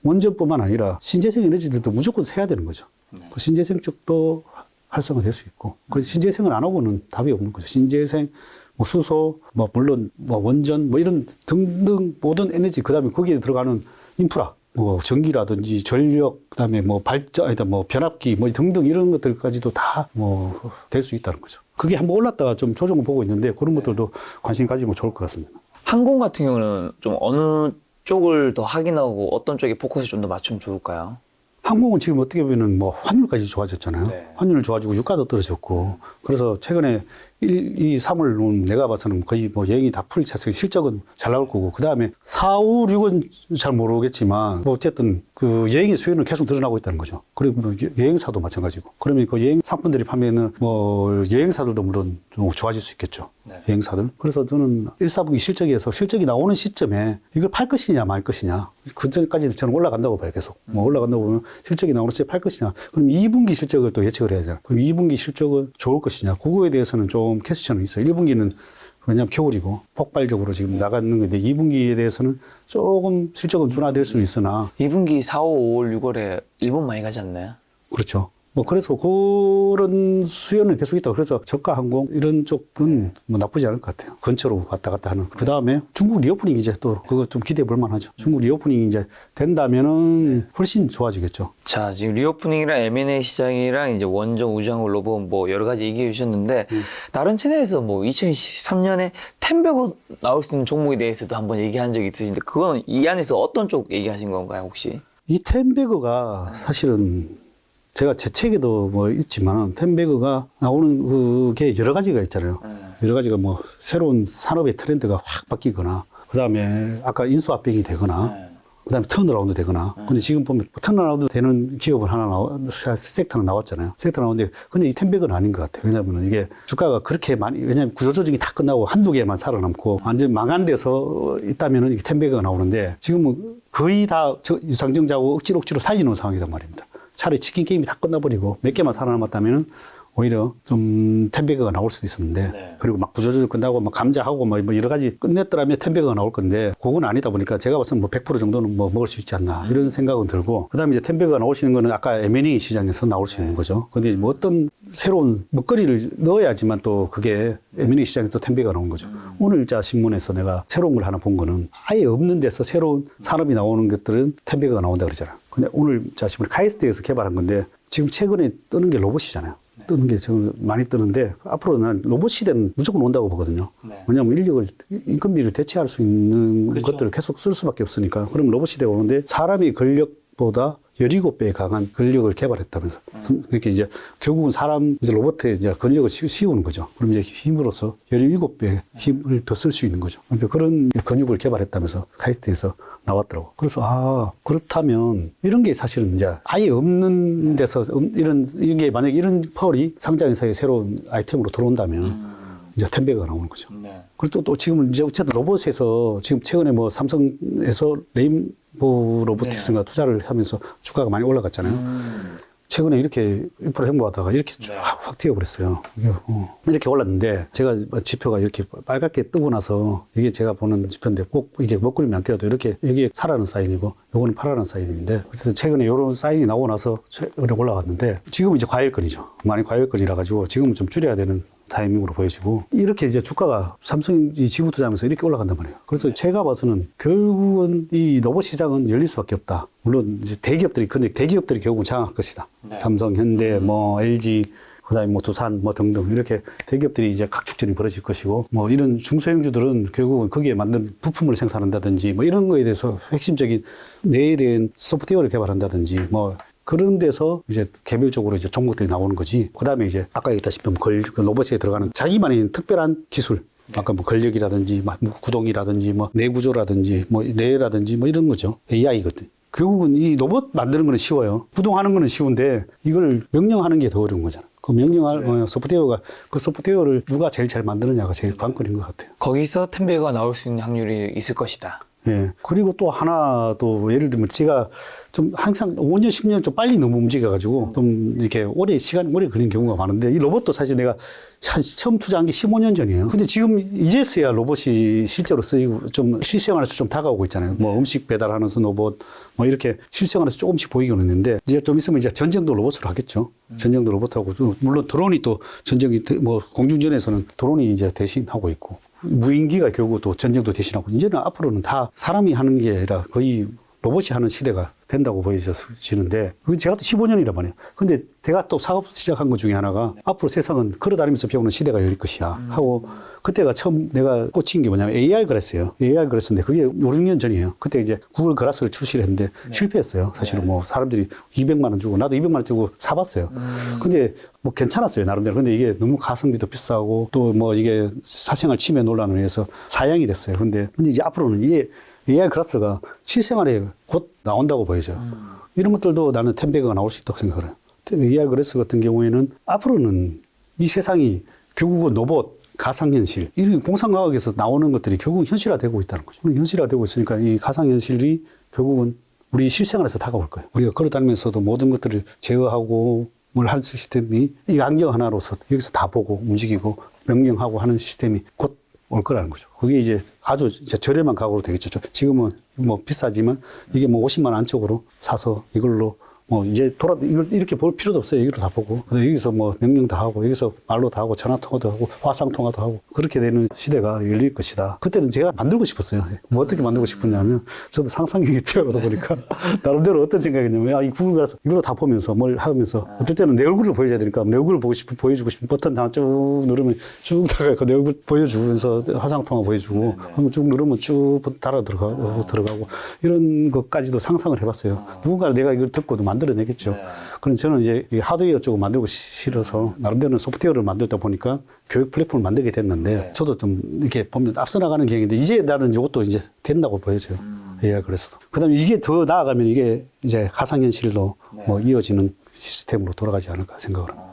원전뿐만 아니라 신재생 에너지들도 무조건 해야 되는 거죠. 그 신재생 쪽도 활성화될 수 있고. 그래서 신재생을 안 하고는 답이 없는 거죠. 신재생, 뭐 수소, 뭐 물론 뭐 원전, 뭐 이런 등등 모든 에너지, 그 다음에 거기에 들어가는 인프라. 뭐 전기라든지 전력, 그다음에 뭐 발전, 아니다 뭐 변압기, 뭐 등등 이런 것들까지도 다 뭐 될 수 있다는 거죠. 그게 한번 올랐다가 좀 조정을 보고 있는데 그런 것들도 관심 가지면 좋을 것 같습니다. 항공 같은 경우는 좀 어느 쪽을 더 확인하고 어떤 쪽에 포커스 좀 더 맞추면 좋을까요? 항공은 지금 어떻게 보면 뭐 환율까지 좋아졌잖아요. 환율 좋아지고 유가도 떨어졌고 그래서 최근에 3월은 내가 봐서는 거의 뭐 여행이 다 풀 차서 실적은 잘 나올 거고 그 다음에 4, 5, 6은 잘 모르겠지만 뭐 어쨌든 그 여행의 수요는 계속 늘어나고 있다는 거죠. 그리고 뭐 여행사도 마찬가지고 그러면 그 여행 상품들이 판매는 뭐 여행사들도 물론 좀 좋아질 수 있겠죠. 여행사들. 그래서 저는 1, 4분기 실적이 나오는 시점에 이걸 팔 것이냐 말 것이냐 그 전까지는 저는 올라간다고 봐요. 계속 뭐 올라간다고 보면 실적이 나오는 시점에 팔 것이냐 그럼 2분기 실적을 또 예측을 해야 되잖아요. 그럼 2분기 실적은 좋을 것이냐 그거에 대해서는 좀 퀘스천은 있어요. 1분기는 왜냐하면 겨울이고 폭발적으로 지금 나가는 건데 2분기에 대해서는 조금 실적은 둔화될 수는 있으나 2분기 4, 5, 5월, 6월에 일본 많이 가지 않나요? 그렇죠. 뭐 그래서 그런 수요는 계속 있다고 그래서 저가 항공 이런 쪽은 뭐 나쁘지 않을 것 같아요. 근처로 왔다 갔다 하는. 그 다음에 중국 리오프닝 이제 또 그거 좀 기대해 볼 만하죠. 중국 리오프닝 이제 된다면은 훨씬 좋아지겠죠. 자, 지금 리오프닝이랑 M&A 시장이랑 이제 원전, 우주항공, 로봇 뭐 여러 가지 얘기해 주셨는데 다른 채널에서 뭐 2023년에 텐베거 나올 수 있는 종목에 대해서도 한번 얘기한 적이 있으신데 그건 이 안에서 어떤 쪽 얘기하신 건가요, 혹시? 이 텐베거가 사실은 제가 제 책에도 뭐 있지만 텐베거가 나오는 그게 여러 가지가 있잖아요. 여러 가지가 뭐 새로운 산업의 트렌드가 확 바뀌거나 그다음에 아까 인수합병이 되거나 그다음에 턴어라운드 되거나 근데 지금 보면 턴어라운드 되는 기업은 섹터는 나왔잖아요. 섹터 나오는데 근데 이 텐베거는 아닌 것 같아요. 왜냐하면 이게 주가가 그렇게 많이 왜냐하면 구조조정이 다 끝나고 한두 개만 살아남고 완전 망한 데서 있다면은 이게 텐베거가 나오는데 지금은 거의 다 유상증자하고 억지로 살리는 상황이란 말입니다. 차라리 치킨 게임이 다 끝나버리고 몇 개만 살아남았다면 오히려 좀 10배그가 나올 수도 있었는데 네. 그리고 막 구조조절 끝나고 막 감자하고 뭐 여러 가지 끝냈더라면 10배그가 나올 건데 그건 아니다 보니까 제가 봤을 때 뭐 100% 정도는 뭐 먹을 수 있지 않나 이런 생각은 들고 그다음에 이제 10배그가 나올 수 있는 거는 아까 M&A 시장에서 나올 수 있는 거죠. 근데 뭐 어떤 새로운 먹거리를 넣어야지만 또 그게 M&A 시장에서 또 10배그가 나온 거죠. 오늘자 신문에서 내가 새로운 걸 하나 본 거는 아예 없는 데서 새로운 산업이 나오는 것들은 10배그가 나온다 그러잖아. 근데 오늘자 신문 카이스트에서 개발한 건데 지금 최근에 뜨는 게 로봇이잖아요. 뜨는 게 지금 많이 뜨는데 앞으로 난 로봇 시대는 무조건 온다고 보거든요. 네. 왜냐하면 인건비를 대체할 수 있는 그렇죠. 것들을 계속 쓸 수밖에 없으니까. 그럼 로봇 시대가 오는데 사람이 권력보다 17배 강한 권력을 개발했다면서. 그렇게 이제 결국은 이제 로봇에 이제 권력을 씌우는 거죠. 그럼 이제 힘으로써 17배 힘을 더 쓸 수 있는 거죠. 그래서 그런 근육을 개발했다면서 카이스트에서 나왔더라고. 그래서 그렇다면 이런 게 사실은 이제 아예 없는 데서 이게 만약에 이런 펄이 상장회사의 새로운 아이템으로 들어온다면 이제 10배가 나오는 거죠. 네. 그리고 또 지금은 이제 어쨌든 로봇에서 지금 최근에 뭐 삼성에서 레인보우 로보틱스가 투자를 하면서 주가가 많이 올라갔잖아요. 최근에 이렇게 1% 행보하다가 이렇게 쫙 확 튀어버렸어요. 이렇게 올랐는데 제가 지표가 이렇게 빨갛게 뜨고 나서 이게 제가 보는 지표인데 꼭 이게 먹구름이 안 끼어도 이렇게 여기에 사라는 사인이고 요거는 파라는 사인인데 그래서 최근에 이런 사인이 나오고 나서 최근에 올라갔는데 지금은 이제 과열권이죠. 많이 과열권이라 가지고 지금은 좀 줄여야 되는 타이밍으로 보여지고 이렇게 이제 주가가 삼성이 지분 투자하면서 이렇게 올라간단 말이에요. 그래서 제가 봐서는 결국은 이 로봇 시장은 열릴 수밖에 없다. 물론 이제 근데 대기업들이 결국은 장악할 것이다. 네. 삼성, 현대, 뭐 LG, 그다음에 뭐 두산, 뭐 등등 이렇게 대기업들이 이제 각축전이 벌어질 것이고 뭐 이런 중소형주들은 결국은 거기에 맞는 부품을 생산한다든지 뭐 이런 거에 대해서 핵심적인 뇌에 대한 소프트웨어를 개발한다든지 뭐 그런 데서 이제 개별적으로 이제 종목들이 나오는 거지. 그 다음에 이제 아까 얘기했다시피 그 로봇에 들어가는 자기만의 특별한 기술. 아까 뭐 권력이라든지, 뭐 구동이라든지, 뭐 내구조라든지, 뭐 뇌라든지 뭐 이런 거죠. AI거든. 결국은 이 로봇 만드는 거는 쉬워요. 구동하는 거는 쉬운데 이걸 명령하는 게 더 어려운 거잖아. 그 명령할 소프트웨어가 그 소프트웨어를 누가 제일 잘 만드느냐가 제일 관건인 것 같아요. 거기서 10배가 나올 수 있는 확률이 있을 것이다. 예. 그리고 또 하나 또 예를 들면 제가 좀 항상 5년, 10년 좀 빨리 너무 움직여가지고 좀 이렇게 시간이 오래 걸린 경우가 많은데 이 로봇도 사실 내가 처음 투자한 게 15년 전이에요. 근데 지금 이제서야 로봇이 실제로 쓰이고 좀 실생활에서 좀 다가오고 있잖아요. 뭐 음식 배달하는 로봇 뭐 이렇게 실생활에서 조금씩 보이고는 있는데 이제 좀 있으면 이제 전쟁도 로봇으로 하겠죠. 전쟁도 로봇하고 물론 드론이 또 전쟁이 뭐 공중전에서는 드론이 이제 대신하고 있고 무인기가 결국 또 전쟁도 대신하고 이제는 앞으로는 다 사람이 하는 게 아니라 거의 로봇이 하는 시대가 된다고 보여지는데 그게 제가 또 15년이란 말이에요. 근데 제가 또 사업 시작한 것 중에 하나가 앞으로 세상은 걸어다니면서 배우는 시대가 열릴 것이야 하고 그때가 처음 내가 꽂힌 게 뭐냐면 AR 글래스예요. AR 글래스인데 그게 5, 6년 전이에요. 그때 이제 구글 글라스를 출시를 했는데 실패했어요. 사실은 뭐 사람들이 200만 원 주고 나도 200만 원 주고 사봤어요. 근데 뭐 괜찮았어요 나름대로. 근데 이게 너무 가성비도 비싸고 또 뭐 이게 사생활 침해 논란을 위해서 사양이 됐어요. 근데 이제 앞으로는 이게 AR 글라스가 실생활에 곧 나온다고 보여져요. 이런 것들도 나는 10배가 나올 수 있다고 생각을 해요. AR 글라스 같은 경우에는 앞으로는 이 세상이 결국은 로봇, 가상현실, 이런 공상과학에서 나오는 것들이 결국은 현실화되고 있다는 거죠. 현실화되고 있으니까 이 가상현실이 결국은 우리 실생활에서 다가올 거예요. 우리가 걸어다니면서도 모든 것들을 제어하고 뭘 할 시스템이 이 안경 하나로서 여기서 다 보고 움직이고 명령하고 하는 시스템이 곧 올 거라는 거죠. 그게 이제 아주 이제 저렴한 가격으로 되겠죠. 지금은 뭐 비싸지만 이게 뭐 50만 원 안쪽으로 사서 이걸로 뭐 이제 이걸 이렇게 볼 필요도 없어요. 여기로 다 보고. 여기서 뭐 명령 다 하고, 여기서 말로 다 하고, 전화 통화도 하고, 화상 통화도 하고, 그렇게 되는 시대가 열릴 것이다. 그때는 제가 만들고 싶었어요. 뭐 어떻게 만들고 싶었냐면, 저도 상상력이 뛰어나다 보니까, 나름대로 어떤 생각이냐면, 야, 이 구글 가서 이걸로 다 보면서 뭘 하면서, 어떨 때는 내 얼굴을 보여줘야 되니까, 내 얼굴을 보여주고 싶은 버튼 하나 쭉 누르면 쭉 다가 내 얼굴 보여주면서 화상 통화 보여주고, 그러면 쭉 누르면 쭉 달아 들어가고, 이런 것까지도 상상을 해봤어요. 누군가 내가 이걸 듣고도 만들어내겠죠. 그래서 저는 이제 하드웨어 쪽을 만들고 싫어서 나름대로 소프트웨어를 만들다 보니까 교육 플랫폼을 만들게 됐는데 저도 좀 이렇게 보면 앞서 나가는 경향인데 이제 나는 이것도 이제 된다고 보여져요. AR 그래서도. 그 다음에 이게 더 나아가면 이게 이제 가상현실로 뭐 이어지는 시스템으로 돌아가지 않을까 생각을 합니다.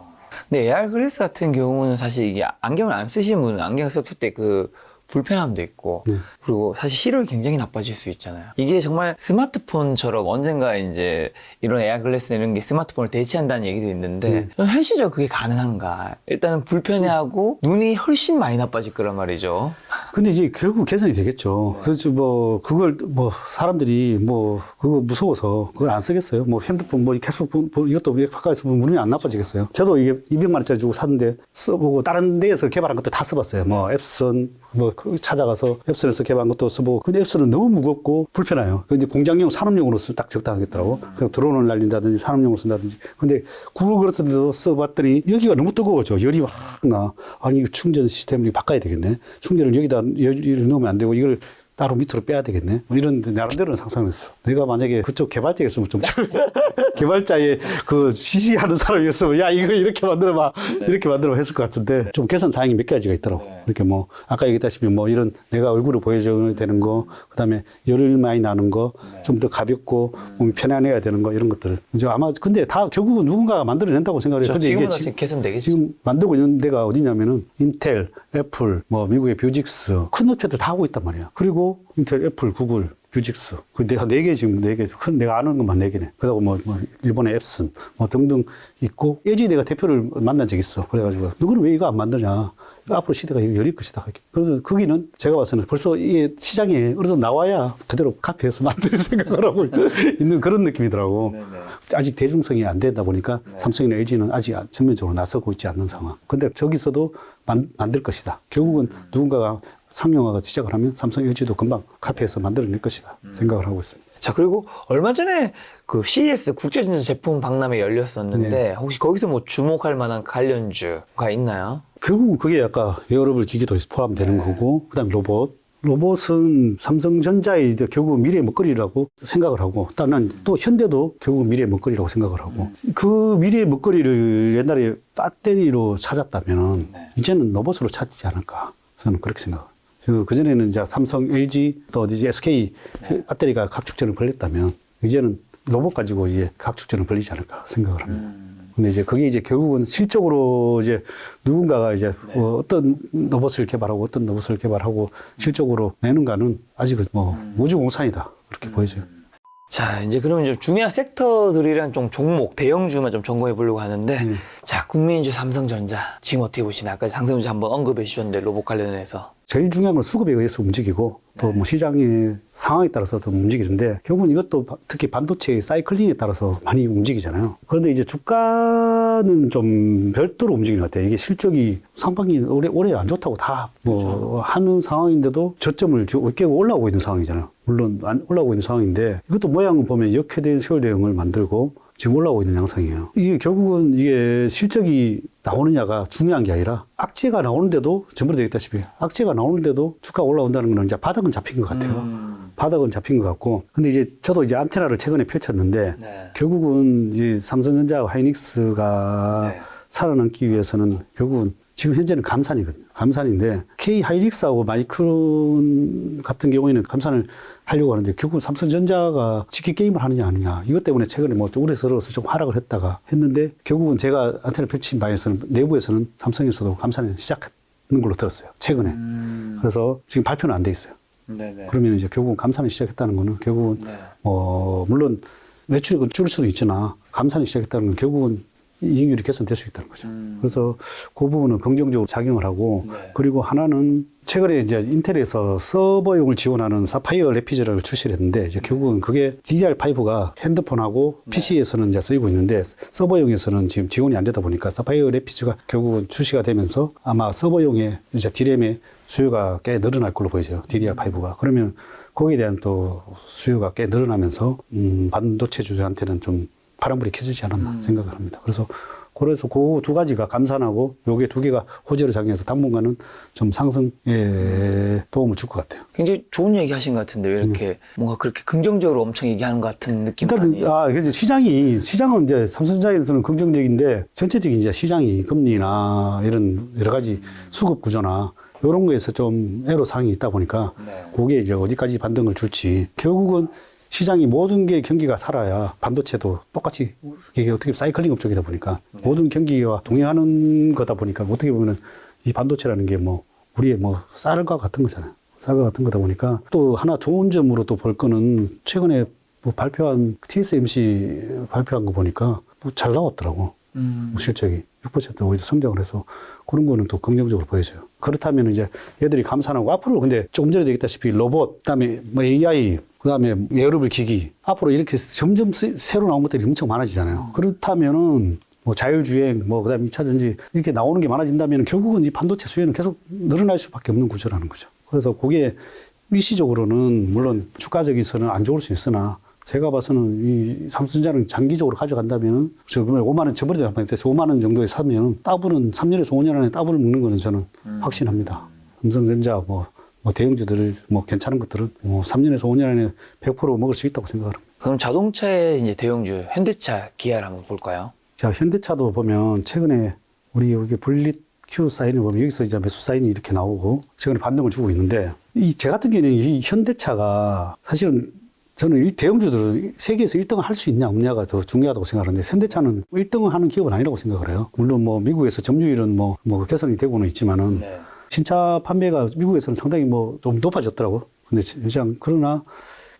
근데 AR 글래스 같은 경우는 사실 이게 안경을 안 쓰신 분은 안경 썼을 때 그 불편함도 있고 네. 그리고 사실 시력이 굉장히 나빠질 수 있잖아요. 이게 정말 스마트폰처럼 언젠가 이제 이런 에어 글래스 이런 게 스마트폰을 대체한다는 얘기도 있는데 현실적으로 그게 가능한가? 일단은 불편해하고 눈이 훨씬 많이 나빠질 거란 말이죠. 근데 이제 결국 개선이 되겠죠. 그래서 뭐 그걸 뭐 사람들이 뭐 그거 무서워서 그걸 안 쓰겠어요. 뭐 핸드폰 뭐 계속 이것도 가까이서 보면 눈이 안 나빠지겠어요. 저도 이게 200만 원짜리 주고 샀는데 써보고 다른 데에서 개발한 것도 다 써봤어요. 뭐 앱선 뭐 찾아가서 앱선에서 개발한 것도 써보고 근데 앱선은 너무 무겁고 불편해요. 근데 공장용 산업용으로 딱 적당하겠더라고. 그냥 드론을 날린다든지 산업용으로 쓴다든지. 근데 구글 그렇스도 써봤더니 여기가 너무 뜨거워져. 열이 확 나. 아니 이거 충전 시스템을 바꿔야 되겠네. 충전을 여기다 열을 넣으면 안 되고 이걸 따로 밑으로 빼야 되겠네. 뭐 이런 나름대로는 상상했어. 내가 만약에 그쪽 개발자였으면 좀 개발자의 그 지시하는 사람이었으면 야 이거 이렇게 만들어봐 이렇게 만들어봐 했을 것 같은데 좀 개선 사항이 몇 가지가 있더라고. 이렇게 뭐 아까 얘기했다시피 뭐 이런 내가 얼굴을 보여줘야 되는 거, 그다음에 열을 많이 나는 거, 좀 더 가볍고 몸이 편안해야 되는 거 이런 것들. 이제 아마 근데 다 결국은 누군가가 만들어낸다고 생각해요. 근데 이게 지금은 개선되겠지. 지금 만들고 있는 데가 어디냐면은 인텔, 애플, 뭐 미국의 뷰직스 큰 업체들 다 하고 있단 말이야. 그리고 인텔, 애플, 구글, 뷰직스. 그 내가 4개 지금 4개. 큰 내가 아는 것만 4개네. 그러고 뭐 일본의 앱슨 뭐 등등 있고 LG 내가 대표를 만난 적이 있어. 그래가지고 너는 왜 이거 안 만드냐. 앞으로 시대가 열릴 것이다. 그래서 거기는 제가 봐서는 벌써 이게 시장에 어느 정도 나와야 그대로 카페에서 만들 생각을 하고 있는 그런 느낌이더라고. 네네. 아직 대중성이 안 되다 보니까 삼성이나 LG는 아직 전면적으로 나서고 있지 않는 상황. 근데 저기서도 만들 것이다. 결국은 누군가가 상용화가 시작을 하면 삼성, LG도 금방 카페에서 만들어낼 것이다 생각을 하고 있습니다. 자, 그리고 얼마 전에 그 CES 국제전자 제품 박람회 열렸었는데 네. 혹시 거기서 뭐 주목할 만한 관련주가 있나요? 결국은 그게 아까 웨어러블 기기도 포함되는 거고, 그 다음에 로봇. 로봇은 삼성전자의 결국 미래의 먹거리라고 생각을 하고, 나는 또 현대도 결국 미래의 먹거리라고 생각을 하고, 그 미래의 먹거리를 옛날에 배터리로 찾았다면, 이제는 로봇으로 찾지 않을까. 저는 그렇게 생각합니다. 그전에는 이제 삼성, LG, 또 어디지, SK 배터리가 각축전을 벌렸다면, 이제는 로봇 가지고 이제 각축전을 벌리지 않을까 생각을 합니다. 근데 이제 그게 이제 결국은 실적으로 이제 누군가가 이제 뭐 어떤 로봇을 개발하고 어떤 로봇을 개발하고 실적으로 내는가는 아직은 뭐 무주공산이다. 그렇게 보여져요. 자, 이제 그러면 좀 중요한 섹터들이랑 좀 종목, 대형주만 좀 점검해 보려고 하는데, 자, 국민주 삼성전자. 지금 어떻게 보시나요? 아까 삼성전자 한번 언급해 주셨는데, 로봇 관련해서. 제일 중요한 건 수급에 의해서 움직이고 또 뭐 시장의 상황에 따라서 또 움직이는데 결국은 이것도 특히 반도체의 사이클링에 따라서 많이 움직이잖아요. 그런데 이제 주가는 좀 별도로 움직이는 것 같아요. 이게 실적이 상반기 올해 안 좋다고 다 뭐 하는 상황인데도 저점을 깨고 올라오고 있는 상황이잖아요. 물론 올라오고 있는 상황인데 이것도 모양을 보면 역회된 세월 대응을 만들고 지금 올라오고 있는 양상이에요. 이게 결국은 이게 실적이 나오느냐가 중요한 게 아니라 악재가 나오는데도 전부터 얘기했다시피 악재가 나오는데도 주가가 올라온다는 거는 이제 바닥은 잡힌 것 같아요. 바닥은 잡힌 것 같고. 근데 이제 저도 이제 안테나를 최근에 펼쳤는데 결국은 이제 삼성전자와 하이닉스가 살아남기 위해서는 결국은 지금 현재는 감산이거든요. 감산인데 K 하이닉스하고 마이크론 같은 경우에는 감산을 하려고 하는데 결국 삼성전자가 직기 게임을 하느냐 아니냐 이것 때문에 최근에 뭐 우려스러워서 좀 하락을 했는데 결국은 제가 안테나 펼친 바에서는 내부에서는 삼성에서도 감산을 시작하는 걸로 들었어요. 최근에. 그래서 지금 발표는 안 돼 있어요. 네네. 그러면 이제 결국은 감산을 시작했다는 거는 결국은 물론 매출이 줄 수도 있지나 감산을 시작했다는 건 결국은 이익률이 개선될 수 있다는 거죠. 그래서 그 부분은 긍정적으로 작용을 하고 그리고 하나는 최근에 이제 인텔에서 서버용을 지원하는 사파이어 레피즈를 출시를 했는데 이제 결국은 그게 DDR5가 핸드폰하고 PC에서는 이제 쓰이고 있는데 서버용에서는 지금 지원이 안 되다 보니까 사파이어 레피즈가 결국은 출시가 되면서 아마 서버용의 이제 D램의 수요가 꽤 늘어날 걸로 보이죠. DDR5가. 그러면 거기에 대한 또 수요가 꽤 늘어나면서 반도체주한테는 좀 파란불이 켜지지 않았나 생각을 합니다. 그래서 그 두 가지가 감산하고 요게 두 개가 호재로 작용해서 당분간은 좀 상승에 도움을 줄 것 같아요. 굉장히 좋은 얘기 하신 것 같은데 왜 이렇게 뭔가 그렇게 긍정적으로 엄청 얘기하는 것 같은 느낌이 아니에요? 그래서 시장은 이제 삼성전자에서는 긍정적인데 전체적인 이제 시장이 금리나 이런 여러 가지 수급 구조나 이런 거에서 좀 애로사항이 있다 보니까 그게 이제 어디까지 반등을 줄지 결국은 시장이 모든 게 경기가 살아야 반도체도 똑같이 이게 어떻게 사이클링 업종이다 보니까 모든 경기와 동행하는 거다 보니까 어떻게 보면 이 반도체라는 게 뭐 우리의 뭐 쌀과 같은 거잖아요. 쌀과 같은 거다 보니까 또 하나 좋은 점으로 또 볼 거는 최근에 뭐 발표한 TSMC 발표한 거 보니까 뭐 잘 나왔더라고. 뭐 실적이 6% 오히려 성장을 해서 그런 거는 또 긍정적으로 보여져요. 그렇다면 이제 얘들이 감산하고 앞으로 근데 조금 전에 얘기했다시피 로봇, 그다음에 뭐 AI, 그다음에 웨어러블 기기 앞으로 이렇게 점점 새로 나온 것들이 엄청 많아지잖아요. 그렇다면은 뭐 자율주행, 뭐 그다음에 2차 전지 이렇게 나오는 게 많아진다면 결국은 이 반도체 수요는 계속 늘어날 수밖에 없는 구조라는 거죠. 그래서 그게 일시적으로는 물론 주가적에서는 안 좋을 수 있으나 제가 봐서는 이 삼성전자는 장기적으로 가져간다면, 5만 원, 저번에 한번 했어요. 5만 원 정도에 사면 따블은 3년에서 5년 안에 따블을 먹는 거는 저는 확신합니다. 삼성전자 뭐 대형주들 뭐 괜찮은 것들은 뭐 3년에서 5년 안에 100% 먹을 수 있다고 생각합니다. 그럼 자동차의 이제 대형주 현대차, 기아를 한번 볼까요? 자, 현대차도 보면 최근에 우리 여기 분리 Q 사인을 보면 여기서 이제 매수 사인이 이렇게 나오고 최근에 반등을 주고 있는데 제 같은 경우에는 이 현대차가 사실은 저는 이 대형주들은 세계에서 1등을 할 수 있냐 없냐가 더 중요하다고 생각하는데 현대차는 1등을 하는 기업은 아니라고 생각을 해요. 물론 뭐 미국에서 점유율은 뭐 개선이 되고는 있지만은 네. 신차 판매가 미국에서는 상당히 뭐 좀 높아졌더라고. 근데 그러나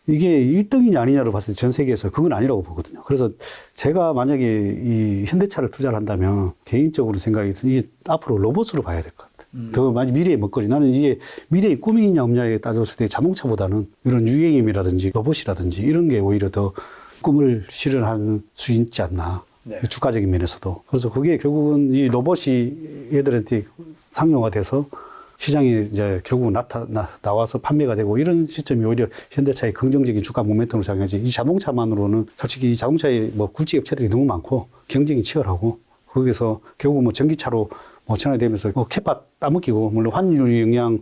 이게 1등이냐 아니냐로 봤을 때 전 세계에서 그건 아니라고 보거든요. 그래서 제가 만약에 이 현대차를 투자를 한다면 개인적으로 생각이 이게 앞으로 로봇으로 봐야 될 것 같아요. 더 많이 미래의 먹거리. 나는 이게 미래의 꿈이냐 없냐에 따졌을 때 자동차보다는 이런 UAM이라든지 로봇이라든지 이런 게 오히려 더 꿈을 실현할 수 있지 않나. 네. 주가적인 면에서도. 그래서 그게 결국은 이 로봇이 얘들한테 상용화돼서 시장에 이제 결국 나와서 판매가 되고 이런 시점이 오히려 현대차의 긍정적인 주가 모멘텀으로 작용하지. 이 자동차만으로는 솔직히 이 자동차에 뭐 굴지 업체들이 너무 많고 경쟁이 치열하고 거기서 결국 뭐 전기차로 뭐 전환되면서 뭐 캐파 따먹히고 물론 환율 영향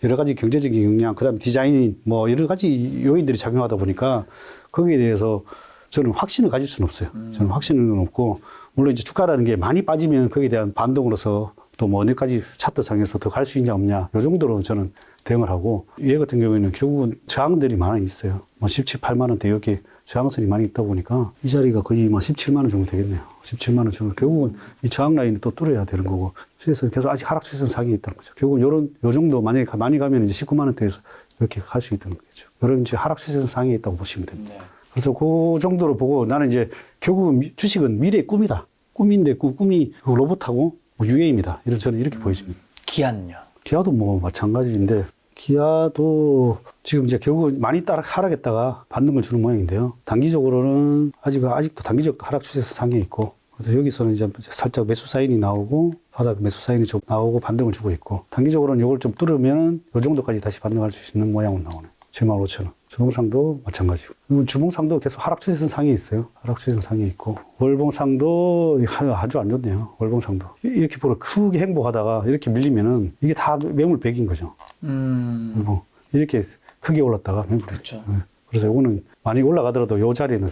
여러 가지 경제적인 영향 그다음에 디자인 뭐 여러 가지 요인들이 작용하다 보니까 거기에 대해서 저는 확신을 가질 수는 없어요. 저는 확신은 없고 물론 이제 주가라는 게 많이 빠지면 거기에 대한 반동으로서 또 뭐 어디까지 차트상에서 더 갈 수 있냐 없냐 이 정도로 저는 대응을 하고 얘 같은 경우에는 결국은 저항들이 많이 있어요. 뭐 17, 8만 원대 여기 저항선이 많이 있다 보니까 이 자리가 거의 뭐 17만 원 정도 되겠네요. 17만 원 정도. 결국은 이 저항 라인을 또 뚫어야 되는 거고 그래서 계속 아직 하락 추세선 상에 있다는 거죠. 결국은 요 정도 만약에 많이 가면 이제 19만 원대에서 이렇게 갈 수 있다는 거죠. 이런 이제 하락 추세선 상에 있다고 보시면 됩니다. 네. 그래서 그 정도로 보고 나는 이제 결국은 주식은 미래의 꿈이다. 꿈인데 그 꿈이 로봇하고 UA입니다. 저는 이렇게 보여집니다. 기아는요? 기아도 뭐 마찬가지인데 기아도 지금 이제 결국 많이 하락했다가 반등을 주는 모양인데요. 단기적으로는 아직도 단기적 하락 추세에서 상에 있고 그래서 여기서는 이제 살짝 매수 사인이 나오고 바닥 매수 사인이 좀 나오고 반등을 주고 있고 단기적으로는 이걸 좀 뚫으면 이 정도까지 다시 반등할 수 있는 모양으로 나오네요. 75,000원. 주봉상도 마찬가지고. 그리고 주봉상도 계속 하락 추세선 상에 있어요. 하락 추세선 상에 있고. 월봉상도 아주 안 좋네요. 월봉상도. 이렇게 크게 행보하다가 이렇게 밀리면은 이게 다 매물 백인 거죠. 월봉. 이렇게 크게 올랐다가 매물. 그렇죠. 네. 그래서 이거는 많이 올라가더라도 이 자리는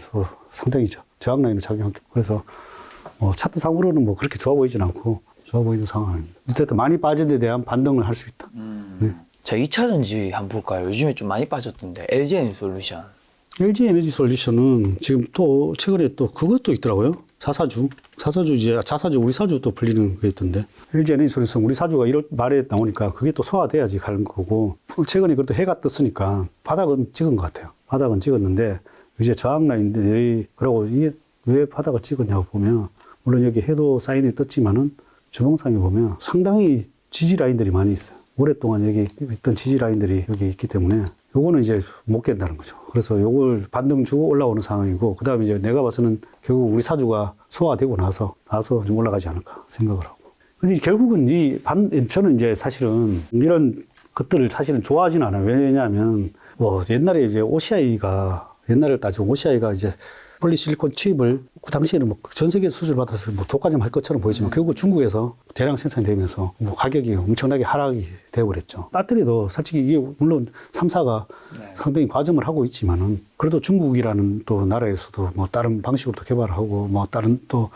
상당히 저항 라인을 작용하고. 그래서 차트상으로는 뭐 그렇게 좋아 보이진 않고 좋아 보이는 상황입니다. 어쨌든 많이 빠진 데 대한 반등을 할 수 있다. 네. 자, 2차 전지 한번 볼까요? 요즘에 좀 많이 빠졌던데. LG에너지솔루션. LG에너지솔루션은 지금 또 최근에 또 그것도 있더라고요. 자사주 우리 사주 또 불리는 게 있던데. LG에너지솔루션 우리 사주가 1월 말에 나오니까 그게 또 소화돼야지 가는 거고. 최근에 그래도 해가 떴으니까 바닥은 찍은 것 같아요. 바닥은 찍었는데 이제 저항 라인들이 그러고 이게 왜 바닥을 찍었냐고 보면 물론 여기 해도 사인이 떴지만은 주봉상에 보면 상당히 지지 라인들이 많이 있어요. 오랫동안 여기 있던 지지 라인들이 여기 있기 때문에 요거는 이제 못 깬다는 거죠. 그래서 요걸 반등 주고 올라오는 상황이고 그 다음에 이제 내가 봐서는 결국 우리 사주가 소화되고 나서 좀 올라가지 않을까 생각을 하고. 근데 결국은 저는 이제 사실은 이런 것들을 사실은 좋아하지는 않아요. 왜냐하면 옛날에 이제 옛날을 따지면 OCI가 이제 폴리실리콘 칩을 그 당시에는 뭐 전 세계 수주를 받아서 뭐 독과점 할 것처럼 보이지만 결국 중국에서 대량 생산이 되면서 뭐 가격이 엄청나게 하락이 되어버렸죠. 배터리도 솔직히 이게 물론 3사가 상당히 과점을 하고 있지만은 그래도 중국이라는 또 나라에서도 뭐 다른 방식으로 또 개발하고 뭐 다른 또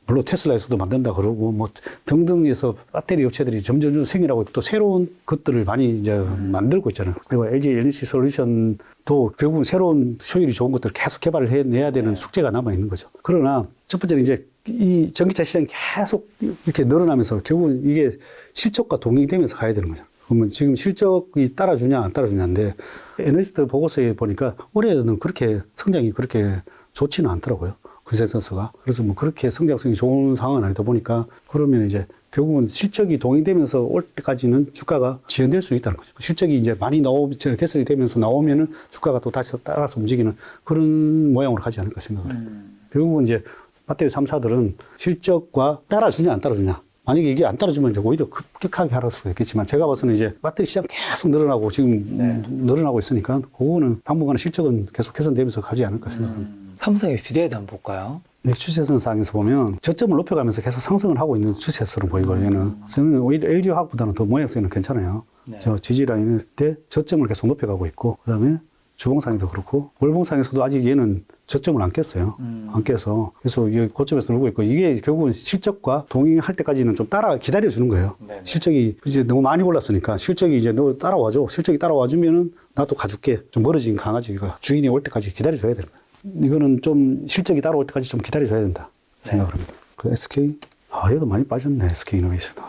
물론 테슬라에서도 만든다 그러고 뭐 등등해서 배터리 업체들이 점점 생겨나고 또 새로운 것들을 많이 이제 만들고 있잖아요. 그리고 LG 에너지 솔루션도 결국은 새로운 효율이 좋은 것들을 계속 개발을 해내야 되는 숙제가 남아 있는 거죠. 그러나 첫 번째는 이제 이 전기차 시장이 계속 이렇게 늘어나면서 결국은 이게 실적과 동행되면서 가야 되는 거죠. 그러면 지금 실적이 따라주냐 안 따라주냐인데 애널리스트 보고서에 보니까 올해는 그렇게 성장이 그렇게 좋지는 않더라고요. 컨센서스가. 그래서 뭐 그렇게 성장성이 좋은 상황은 아니다 보니까 그러면 이제 결국은 실적이 동행되면서 올 때까지는 주가가 지연될 수 있다는 거죠. 실적이 이제 많이 개설이 되면서 나오면은 주가가 또 다시 따라서 움직이는 그런 모양으로 가지 않을까 생각을 해요. 결국은 이제 배터리 3사들은 실적과 따라주냐 안 따라주냐. 만약에 이게 안 따라주면 이제 오히려 급격하게 하랄 수도 있겠지만 제가 봐서는 이제 배터리 시장 계속 늘어나고 지금 늘어나고 있으니까 그거는 당분간 실적은 계속 개선되면서 가지 않을까 생각합니다. 삼성 SDI도 한번 볼까요? 추세선상에서 보면 저점을 높여가면서 계속 상승을 하고 있는 추세처럼 보이고 얘는 저는 오히려 LG화학보다는 더 모양새는 괜찮아요. 저 지지라인 때 저점을 계속 높여가고 있고 그다음에 주봉상에도 그렇고 월봉상에서도 아직 얘는 저점을 안 깼어요. 안 깨서 그래서 이 고점에서 놀고 있고 이게 결국은 실적과 동행할 때까지는 좀 기다려 주는 거예요. 네네. 실적이 이제 너무 많이 올랐으니까 실적이 이제 너 따라와줘. 실적이 따라와 주면은 나도 가줄게. 좀 멀어진 강아지가 주인이 올 때까지 기다려 줘야 되는 거예요. 이거는 좀 실적이 따라올 때까지 좀 기다려 줘야 된다 생각을 합니다. 그 SK 얘도 많이 빠졌네. SK 이노베이션도.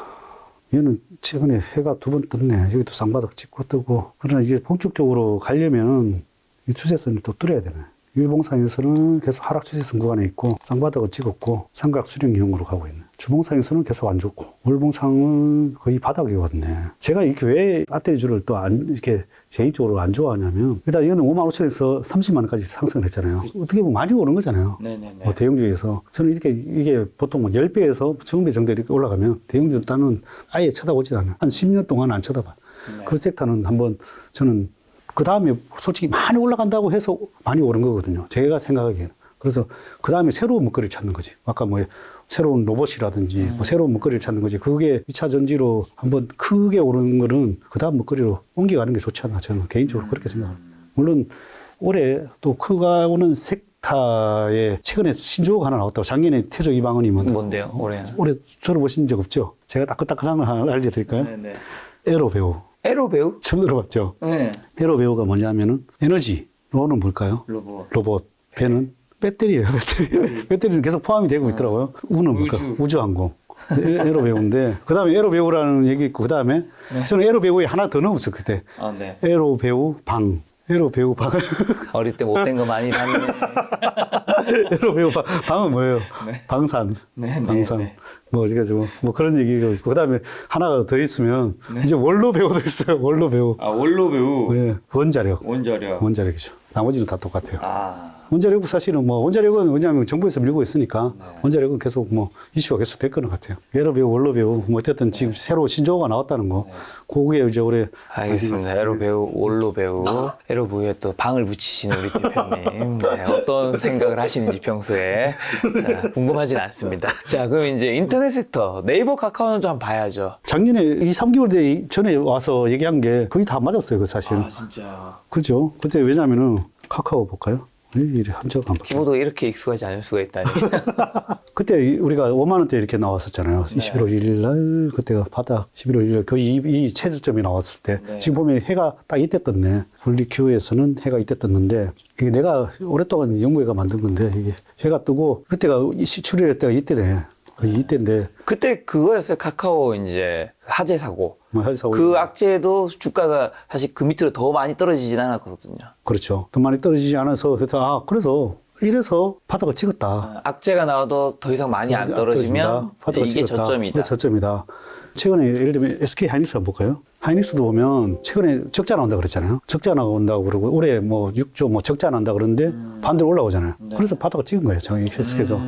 얘는 최근에 해가 2번 떴네. 여기도 쌍바닥 찍고 뜨고. 그러나 이게 본격적으로 가려면 이 추세선을 또 뚫어야 되네. 일봉상에서는 계속 하락 추세선 구간에 있고 쌍바닥을 찍었고 삼각 수렴형으로 가고 있네. 주봉상에서는 계속 안 좋고 월봉상은 거의 바닥에 왔네. 제가 이렇게 왜 배터리주를 또 이렇게 개인적으로 안 좋아하냐면 일단 이거는 55,000에서 30만 원까지 상승을 했잖아요. 어떻게 보면 많이 오른 거잖아요. 네네네. 뭐 대형주에서 저는 이게 보통 뭐 10배에서 20배 정도 이렇게 올라가면 대형주 일단은 아예 쳐다보지 않아요. 한 10년 동안 안 쳐다봐. 네. 그 섹터는 한번 저는 그 다음에 솔직히 많이 올라간다고 해서 많이 오른 거거든요. 제가 생각하기에는. 그래서 그 다음에 새로운 먹거리를 찾는 거지. 아까 뭐 새로운 로봇이라든지 뭐 새로운 먹거리를 찾는 거지. 그게 2차 전지로 한번 크게 오르는 거는 그 다음 먹거리로 옮겨가는 게 좋지 않나. 저는 개인적으로 그렇게 생각합니다. 물론 올해 또 크가 오는 섹터에 최근에 신조어가 하나 나왔다고. 작년에 태조 이방원이 뭔데요? 올해 들어보신 적 없죠? 제가 따끈따끈한 거 하나 알려드릴까요? 네네. 에로배우. 에로배우? 처음 들어봤죠? 네. 에로배우가 뭐냐면은 에너지. 로는 뭘까요? 로봇. 배는 배터리예요. 배터리는 계속 포함이 되고 있더라고요. 우는 뭘까? 우주항공. 에로배우인데 그다음에 에로배우라는 얘기 있고 그다음에 저는 에로배우에 하나 더 넣었어요. 그때. 아, 네. 에로배우 방. 에로배우 방. 어릴 때 못된 거 많이 봤네. 에로배우 방은 뭐예요? 네. 방산. 네, 네, 방산. 네. 뭐 그런 얘기가 있고 그다음에 하나가 더 있으면 이제 원로 배우도 있어요. 원로 배우. 아, 원로 배우. 네. 원자력. 원자력. 원자력이죠. 나머지는 다 똑같아요. 아. 원자력은 사실은 뭐 원자력은 왜냐하면 정부에서 밀고 있으니까 네. 원자력은 계속 뭐 이슈가 계속 될 거는 같아요. 에로배우, 원로배우 뭐 어쨌든 지금 새로 신조어가 나왔다는 거. 그게 이제 올해 알겠습니다. 에로 배우, 원로 배우, 에로 배우에 또 방을 붙이시는 우리 대표님. 네, 어떤 생각을 하시는지 평소에 자, 궁금하진 않습니다. 자, 그럼 이제 인터넷 섹터 네이버 카카오는 좀 한번 봐야죠. 작년에 2, 3개월 전에 와서 얘기한 게 거의 다 맞았어요. 그 사실. 아, 진짜. 그죠? 그때 왜냐면은 카카오 볼까요? 이래 한적 안 볼게요. 키보드가 이렇게 익숙하지 않을 수가 있다니. 그때 우리가 5만 원대 이렇게 나왔었잖아요. 11월 1일 날 그때가 바닥 11월 1일 날 거의 이 최저점이 나왔을 때 지금 보면 해가 딱 이때 떴네. 분리큐에서는 해가 이때 떴는데 이게 내가 오랫동안 연구회가 만든 건데 이게 해가 뜨고 그때가 출혈할 때가 이때네. 거의 이때인데 그때 그거였어요. 카카오 이제 화재 사고. 뭐 회사 그 악재도 주가가 사실 그 밑으로 더 많이 떨어지진 않았거든요. 그렇죠. 더 많이 떨어지지 않아서 그래서 이래서 바닥을 찍었다. 악재가 나와도 더 이상 많이 안 떨어지면 바닥을 이게 찍었다. 저점이다. 그래서 저점이다. 최근에 예를 들면 SK 하이닉스 한번 볼까요? 하이닉스도 보면 최근에 적자 나온다 그랬잖아요. 적자 나온다고 그러고 올해 뭐 6조 뭐 적자 난다 그러는데 반대로 올라오잖아요. 그래서 바닥을 찍은 거예요. 저희 SK에서.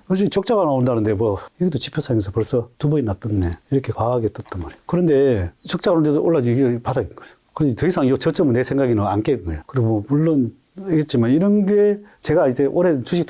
그래서 적자가 나온다는데 뭐 여기도 지표상에서 벌써 2번이나 떴네. 이렇게 과하게 떴단 말이에요. 그런데 적자가 오는데도 올라지 이게 바닥인 거죠. 그래서 더 이상 이 저점은 내 생각에는 안 깨는 거예요. 그리고 뭐 물론 있지만 이런 게 제가 이제 오랜 주식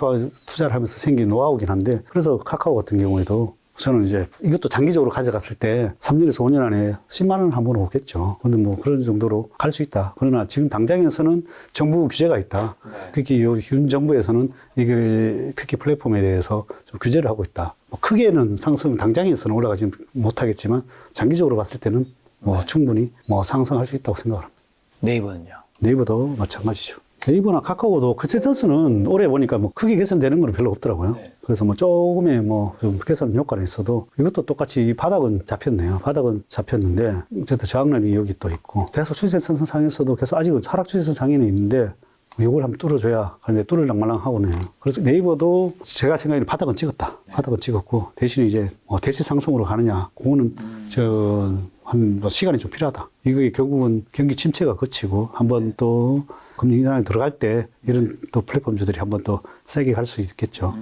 투자를 하면서 생긴 노하우긴 한데 그래서 카카오 같은 경우에도 저는 이제 이것도 장기적으로 가져갔을 때 3년에서 5년 안에 10만 원 한 번 오겠죠. 근데 뭐 그런 정도로 갈 수 있다. 그러나 지금 당장에서는 정부 규제가 있다. 특히 윤 정부에서는 이게 특히 플랫폼에 대해서 좀 규제를 하고 있다. 뭐 크게는 상승 당장에서는 올라가지 못하겠지만 장기적으로 봤을 때는 뭐 충분히 뭐 상승할 수 있다고 생각합니다. 네이버는요? 네이버도 마찬가지죠. 네이버나 카카오도 컨센서스는 올해 보니까 뭐 크게 개선되는 건 별로 없더라고요. 그래서 뭐 조금의 뭐 좀 개선 효과는 있어도 이것도 똑같이 바닥은 잡혔네요. 바닥은 잡혔는데 어쨌든 저항란이 여기 또 있고 계속 추세선상에서도 계속 아직은 하락 추세선 상에는 있는데 이걸 한번 뚫어줘야 그런데 뚫을랑 말랑 하고는 그래서 네이버도 제가 생각에는 바닥은 찍었다. 바닥은 찍었고 대신에 이제 뭐 대체 상승으로 가느냐 그거는 한 뭐 시간이 좀 필요하다. 이게 결국은 경기 침체가 거치고 한번 또 금리 인하에 들어갈 때 이런 또 플랫폼주들이 한번 또 세게 갈 수 있겠죠.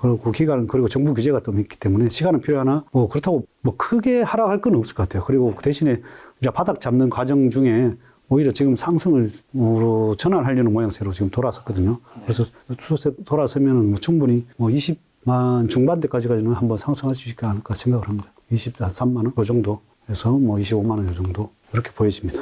그리고 그 기간은 그리고 정부 규제가 또 있기 때문에 시간은 필요하나 뭐 그렇다고 뭐 크게 하락할 건 없을 것 같아요. 그리고 그 대신에 이제 바닥 잡는 과정 중에 오히려 지금 상승으로 전환하려는 모양새로 지금 돌아섰거든요. 그래서 추세 돌아서면은 뭐 충분히 뭐 20만 중반대까지는 한번 상승할 수 있지 않을까 생각을 합니다. 23만 원, 그 정도. 에서 뭐 25만 원 요 정도 이렇게 보여집니다.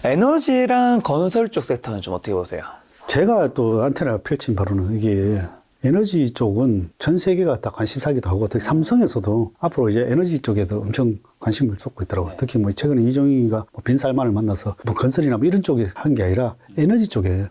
에너지랑 건설 쪽 섹터는 좀 어떻게 보세요? 제가 또 안테나 펼친 바로는 이게 에너지 쪽은 전 세계가 다 관심사기도 하고 특히 삼성에서도 앞으로 이제 에너지 쪽에도 엄청 관심을 쏟고 있더라고요. 특히 뭐 최근에 이종희가 뭐 빈살만을 만나서 뭐 건설이나 뭐 이런 쪽에 한 게 아니라 에너지 쪽에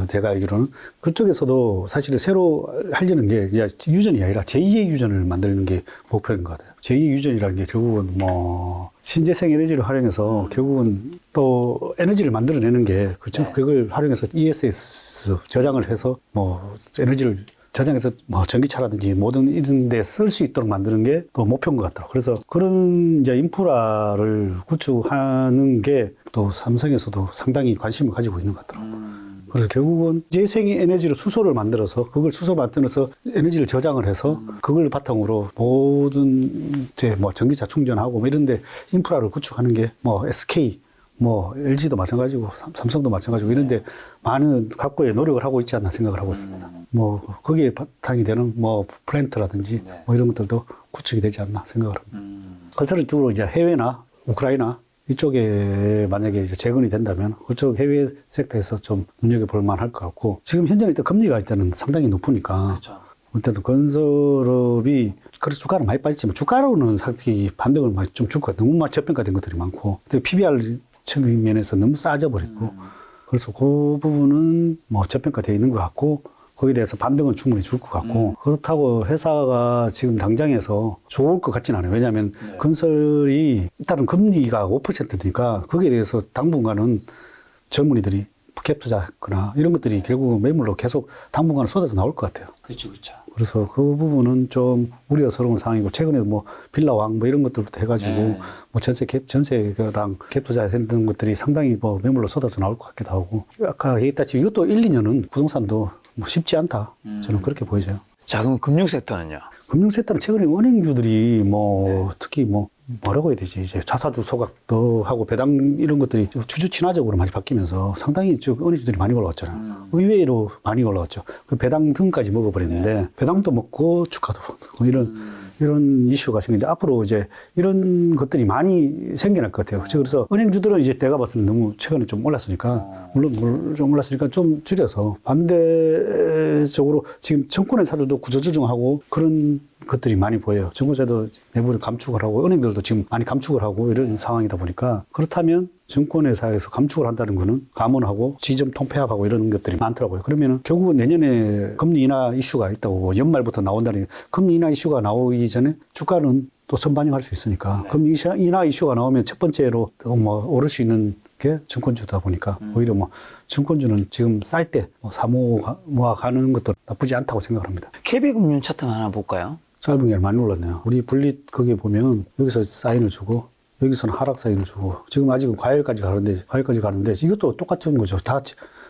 제가 알기로는 그쪽에서도 사실은 새로 하려는 게 이제 유전이 아니라 제2의 유전을 만드는 게 목표인 것 같아요. 제2의 유전이라는 게 결국은 뭐 신재생 에너지를 활용해서 결국은 또 에너지를 만들어내는 게 그렇죠. 그걸 활용해서 ESS 저장을 해서 뭐 에너지를 저장해서 뭐 전기차라든지 모든 이런 데 쓸 수 있도록 만드는 게 또 목표인 것 같더라고요. 그래서 그런 이제 인프라를 구축하는 게 또 삼성에서도 상당히 관심을 가지고 있는 것 같더라고요. 그래서 결국은 재생 에너지로 수소를 만들어서 그걸 수소 만들어서 에너지를 저장을 해서 그걸 바탕으로 모든 이제 뭐 전기차 충전하고 뭐 이런 데 인프라를 구축하는 게 뭐 SK 뭐 LG도 마찬가지고 삼성도 마찬가지고 이런데 많은 각고의 노력을 하고 있지 않나 생각을 하고 있습니다. 뭐 거기에 바탕이 되는 뭐 플랜트라든지 뭐 이런 것들도 구축이 되지 않나 생각을 합니다. 건설을 주로 이제 해외나 우크라이나 이쪽에 만약에 이제 재건이 된다면 그쪽 해외 섹터에서 좀 눈여겨볼 만할 것 같고 지금 현재는 일단 금리가 일단은 상당히 높으니까 일단 건설업이 그래서 주가는 많이 빠졌지만 주가로는 솔직히 반등을 많이 좀 줄 것 같아요. 너무 많이 저평가된 것들이 많고 PBR 측면에서 너무 싸져 버렸고 그래서 그 부분은 뭐 저평가되어 있는 것 같고 거기에 대해서 반등은 충분히 줄 것 같고 그렇다고 회사가 지금 당장에서 좋을 것 같지는 않아요. 왜냐하면 건설이 일단은 금리가 5%니까 거기에 대해서 당분간은 젊은이들이 갭 투자거나 이런 것들이 결국은 매물로 계속 당분간은 쏟아져 나올 것 같아요. 그렇죠, 그렇죠. 그래서 그 부분은 좀 우려스러운 상황이고 최근에 뭐 빌라왕 뭐 이런 것들부터 해가지고 뭐 전세랑 갭 투자했던 것들이 상당히 뭐 매물로 쏟아져 나올 것 같기도 하고 아까 얘기했다시피 이것도 1, 2년은 부동산도 뭐 쉽지 않다. 저는 그렇게 보여져요. 자, 그럼 금융 섹터는요? 금융 섹터는 최근에 은행주들이 뭐 특히 뭐 뭐라고 해야 되지 이제 자사주 소각도 하고 배당 이런 것들이 주주 친화적으로 많이 바뀌면서 상당히 은행주들이 많이 올라왔잖아요. 의외로 많이 올라왔죠. 그 배당 등까지 먹어버렸는데 배당도 먹고 주가도 먹고 이런 이슈가 생기는데 앞으로 이제 이런 것들이 많이 생겨날 것 같아요. 그래서 은행주들은 이제 내가 봤을 때 너무 최근에 좀 올랐으니까 물론 좀 올랐으니까 좀 줄여서 반대적으로 지금 정권회사들도 구조조정하고 그런 것들이 많이 보여요. 증권사도 내부를 감축을 하고 은행들도 지금 많이 감축을 하고 이런 상황이다 보니까 그렇다면 증권회사에서 감축을 한다는 거는 감원하고 지점 통폐합하고 이런 것들이 많더라고요. 그러면은 결국은 내년에 금리 인하 이슈가 있다고 연말부터 나온다는 금리 인하 이슈가 나오기 전에 주가는 또 선반영할 수 있으니까 금리 인하 이슈가 나오면 첫 번째로 뭐 오를 수 있는 게 증권주다 보니까 오히려 뭐 증권주는 지금 쌀 때 뭐 사모아 가는 것도 나쁘지 않다고 생각을 합니다. KB금융 차트 하나 볼까요? 짧은 게 많이 올랐네요. 우리 분릿 거기에 보면 여기서 사인을 주고 여기서는 하락 사인을 주고 지금 아직은 과열까지 가는데 이것도 똑같은 거죠. 다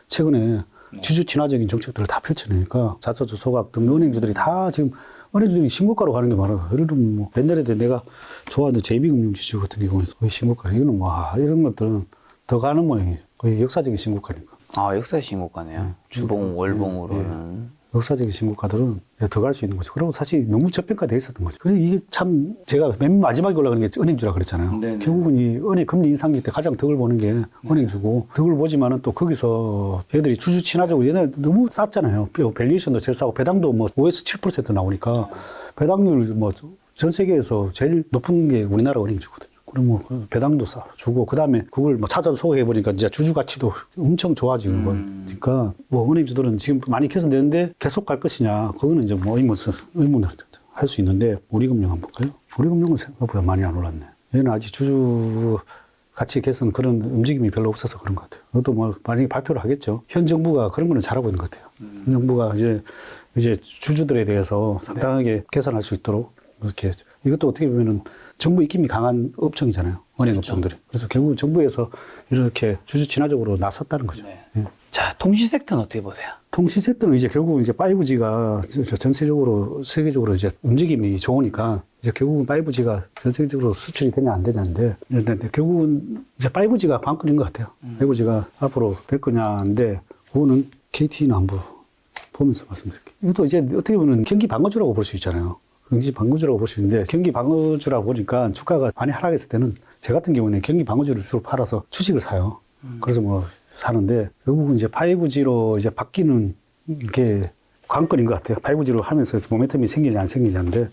최근에 주주 친화적인 정책들을 다 펼쳐내니까 자사주 소각 등 은행주들이 다 지금 은행주들이 신고가로 가는 게 많아요. 예를 들면 뭐 옛날에도 내가 좋아하는 JB금융지주 같은 경우는 거의 신고가. 이거는 와 이런 것들은 더 가는 모양이에요. 거의 역사적인 신고가니까. 아, 역사의 신고가네요. 주봉, 월봉으로는. 역사적인 신고가들은 더 갈 수 있는 거죠. 그리고 사실 너무 저평가되어 있었던 거죠. 그래서 이게 참 제가 맨 마지막에 올라가는 게 은행주라 그랬잖아요. 네네. 결국은 이 은행 금리 인상기 때 가장 덕을 보는 게 은행주고 덕을 보지만은 또 거기서 얘들이 주주 친화적으로 얘네 너무 쌌잖아요. 밸류에이션도 제일 싸고 배당도 뭐 5에서 7% 나오니까 배당률 뭐 전 세계에서 제일 높은 게 우리나라 은행주거든요. 그럼 뭐 배당도 주고 그다음에 그걸 뭐 찾아서 소개해 보니까 이제 주주 가치도 엄청 좋아지는 거니까 뭐 은행주들은 지금 많이 개선되는데 계속 갈 것이냐 그거는 이제 뭐 의문을 할 수 있는데 우리금융 한번 볼까요? 우리금융은 생각보다 많이 안 올랐네. 얘는 아직 주주 가치 개선 그런 움직임이 별로 없어서 그런 것 같아요. 그것도 뭐 만약에 발표를 하겠죠. 현 정부가 그런 거는 잘하고 있는 것 같아요. 현 정부가 이제 주주들에 대해서 상당하게 개선할 수 있도록 이렇게 이것도 어떻게 보면은 정부 입김이 강한 업종이잖아요. 은행 업종들이. 그래서 결국 정부에서 이렇게 주주 친화적으로 나섰다는 거죠. 네. 예. 자, 통신 섹터는 어떻게 보세요? 통신 섹터는 이제 결국 이제 5G가 전세적으로 세계적으로 이제 움직임이 좋으니까 이제 결국은 5G가 전 세계적으로 수출이 되냐 안 되냐인데 결국은 이제 5G가 관건인 것 같아요. 5G가 앞으로 될 거냐인데 그거는 KT는 한번 보면서 말씀드릴게요. 이것도 이제 어떻게 보면 경기 방어주라고 볼 수 있잖아요. 경기 방어주라고 볼 수 있는데 경기 방어주라고 보니까 주가가 많이 하락했을 때는 제 같은 경우는 경기 방어주를 주로 팔아서 주식을 사요. 그래서 뭐 사는데 결국은 이제 5G로 이제 바뀌는 게 관건인 것 같아요. 5G로 하면서 모멘텀이 생기지 안 생기지는데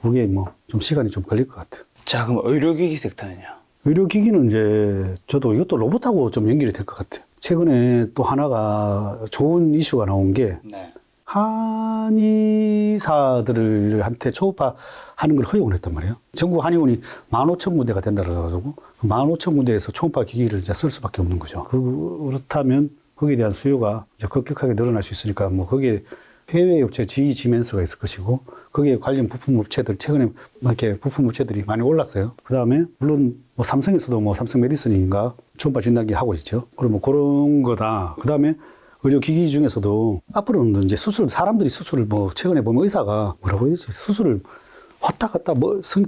그게 뭐 좀 시간이 좀 걸릴 것 같아요. 자, 그럼 의료기기 섹터는요? 의료기기는 이제 저도 이것도 로봇하고 좀 연결이 될 것 같아요. 최근에 또 하나가 좋은 이슈가 나온 게 네. 한의사들한테 초음파 하는 걸 허용을 했단 말이에요. 전국 한의원이 15,000군데가 된다 그래가지고 그 15,000군데에서 초음파 기기를 이제 쓸 수밖에 없는 거죠. 그렇다면 거기에 대한 수요가 이제 급격하게 늘어날 수 있으니까 뭐 거기에 해외 업체 GE-Siemens가 있을 것이고 거기에 관련 부품 업체들 최근에 이렇게 부품 업체들이 많이 올랐어요. 그 다음에 물론 뭐 삼성에서도 뭐 삼성 메디슨인가 초음파 진단기 하고 있죠. 그리고 뭐 그런 거다. 그 다음에 의료기기 중에서도 앞으로는 이제 사람들이 수술을 뭐 최근에 보면 의사가 뭐라고 해야 되지? 수술을 왔다 갔다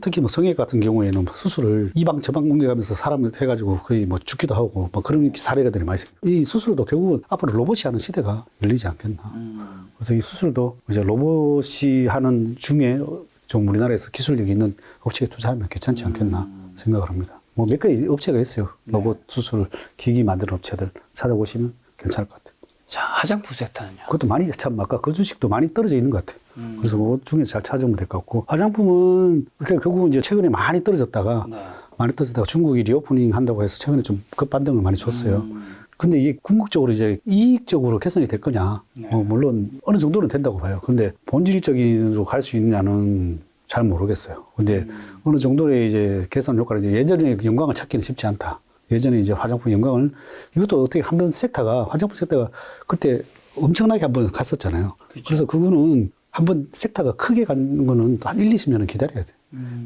특히 뭐 성액 같은 경우에는 수술을 이 방 저 방 옮겨가면서 사람을 해가지고 거의 뭐 죽기도 하고 뭐 그런 사례가들이 많이 생겨요. 이 수술도 결국은 앞으로 로봇이 하는 시대가 열리지 않겠나. 그래서 이 수술도 이제 로봇이 하는 중에 좀 우리나라에서 기술력이 있는 업체에 투자하면 괜찮지 않겠나 생각을 합니다. 뭐 몇 가지 업체가 있어요. 로봇 수술 기기 만드는 업체들 찾아보시면 괜찮을 것 같아요. 자, 화장품 섹터는요? 그것도 많이 참 아까 그 주식도 많이 떨어져 있는 것 같아요. 그래서 그것 중에 잘 찾으면 될 것 같고 화장품은 그러니까 결국은 이제 최근에 많이 떨어졌다가 중국이 리오프닝 한다고 해서 최근에 좀 급반등을 많이 줬어요. 근데 이게 궁극적으로 이제 이익적으로 개선이 될 거냐? 물론 어느 정도는 된다고 봐요. 근데 본질적으로 갈 수 있느냐는 잘 모르겠어요. 근데 어느 정도의 이제 개선 효과를 이제 예전에 영광을 찾기는 쉽지 않다. 예전에 이제 화장품 영광을 이것도 어떻게 한번 화장품 섹터가 그때 엄청나게 한번 갔었잖아요. 그렇죠. 그래서 그거는 한번 섹터가 크게 가는 거는 한 1, 20년은 기다려야 돼.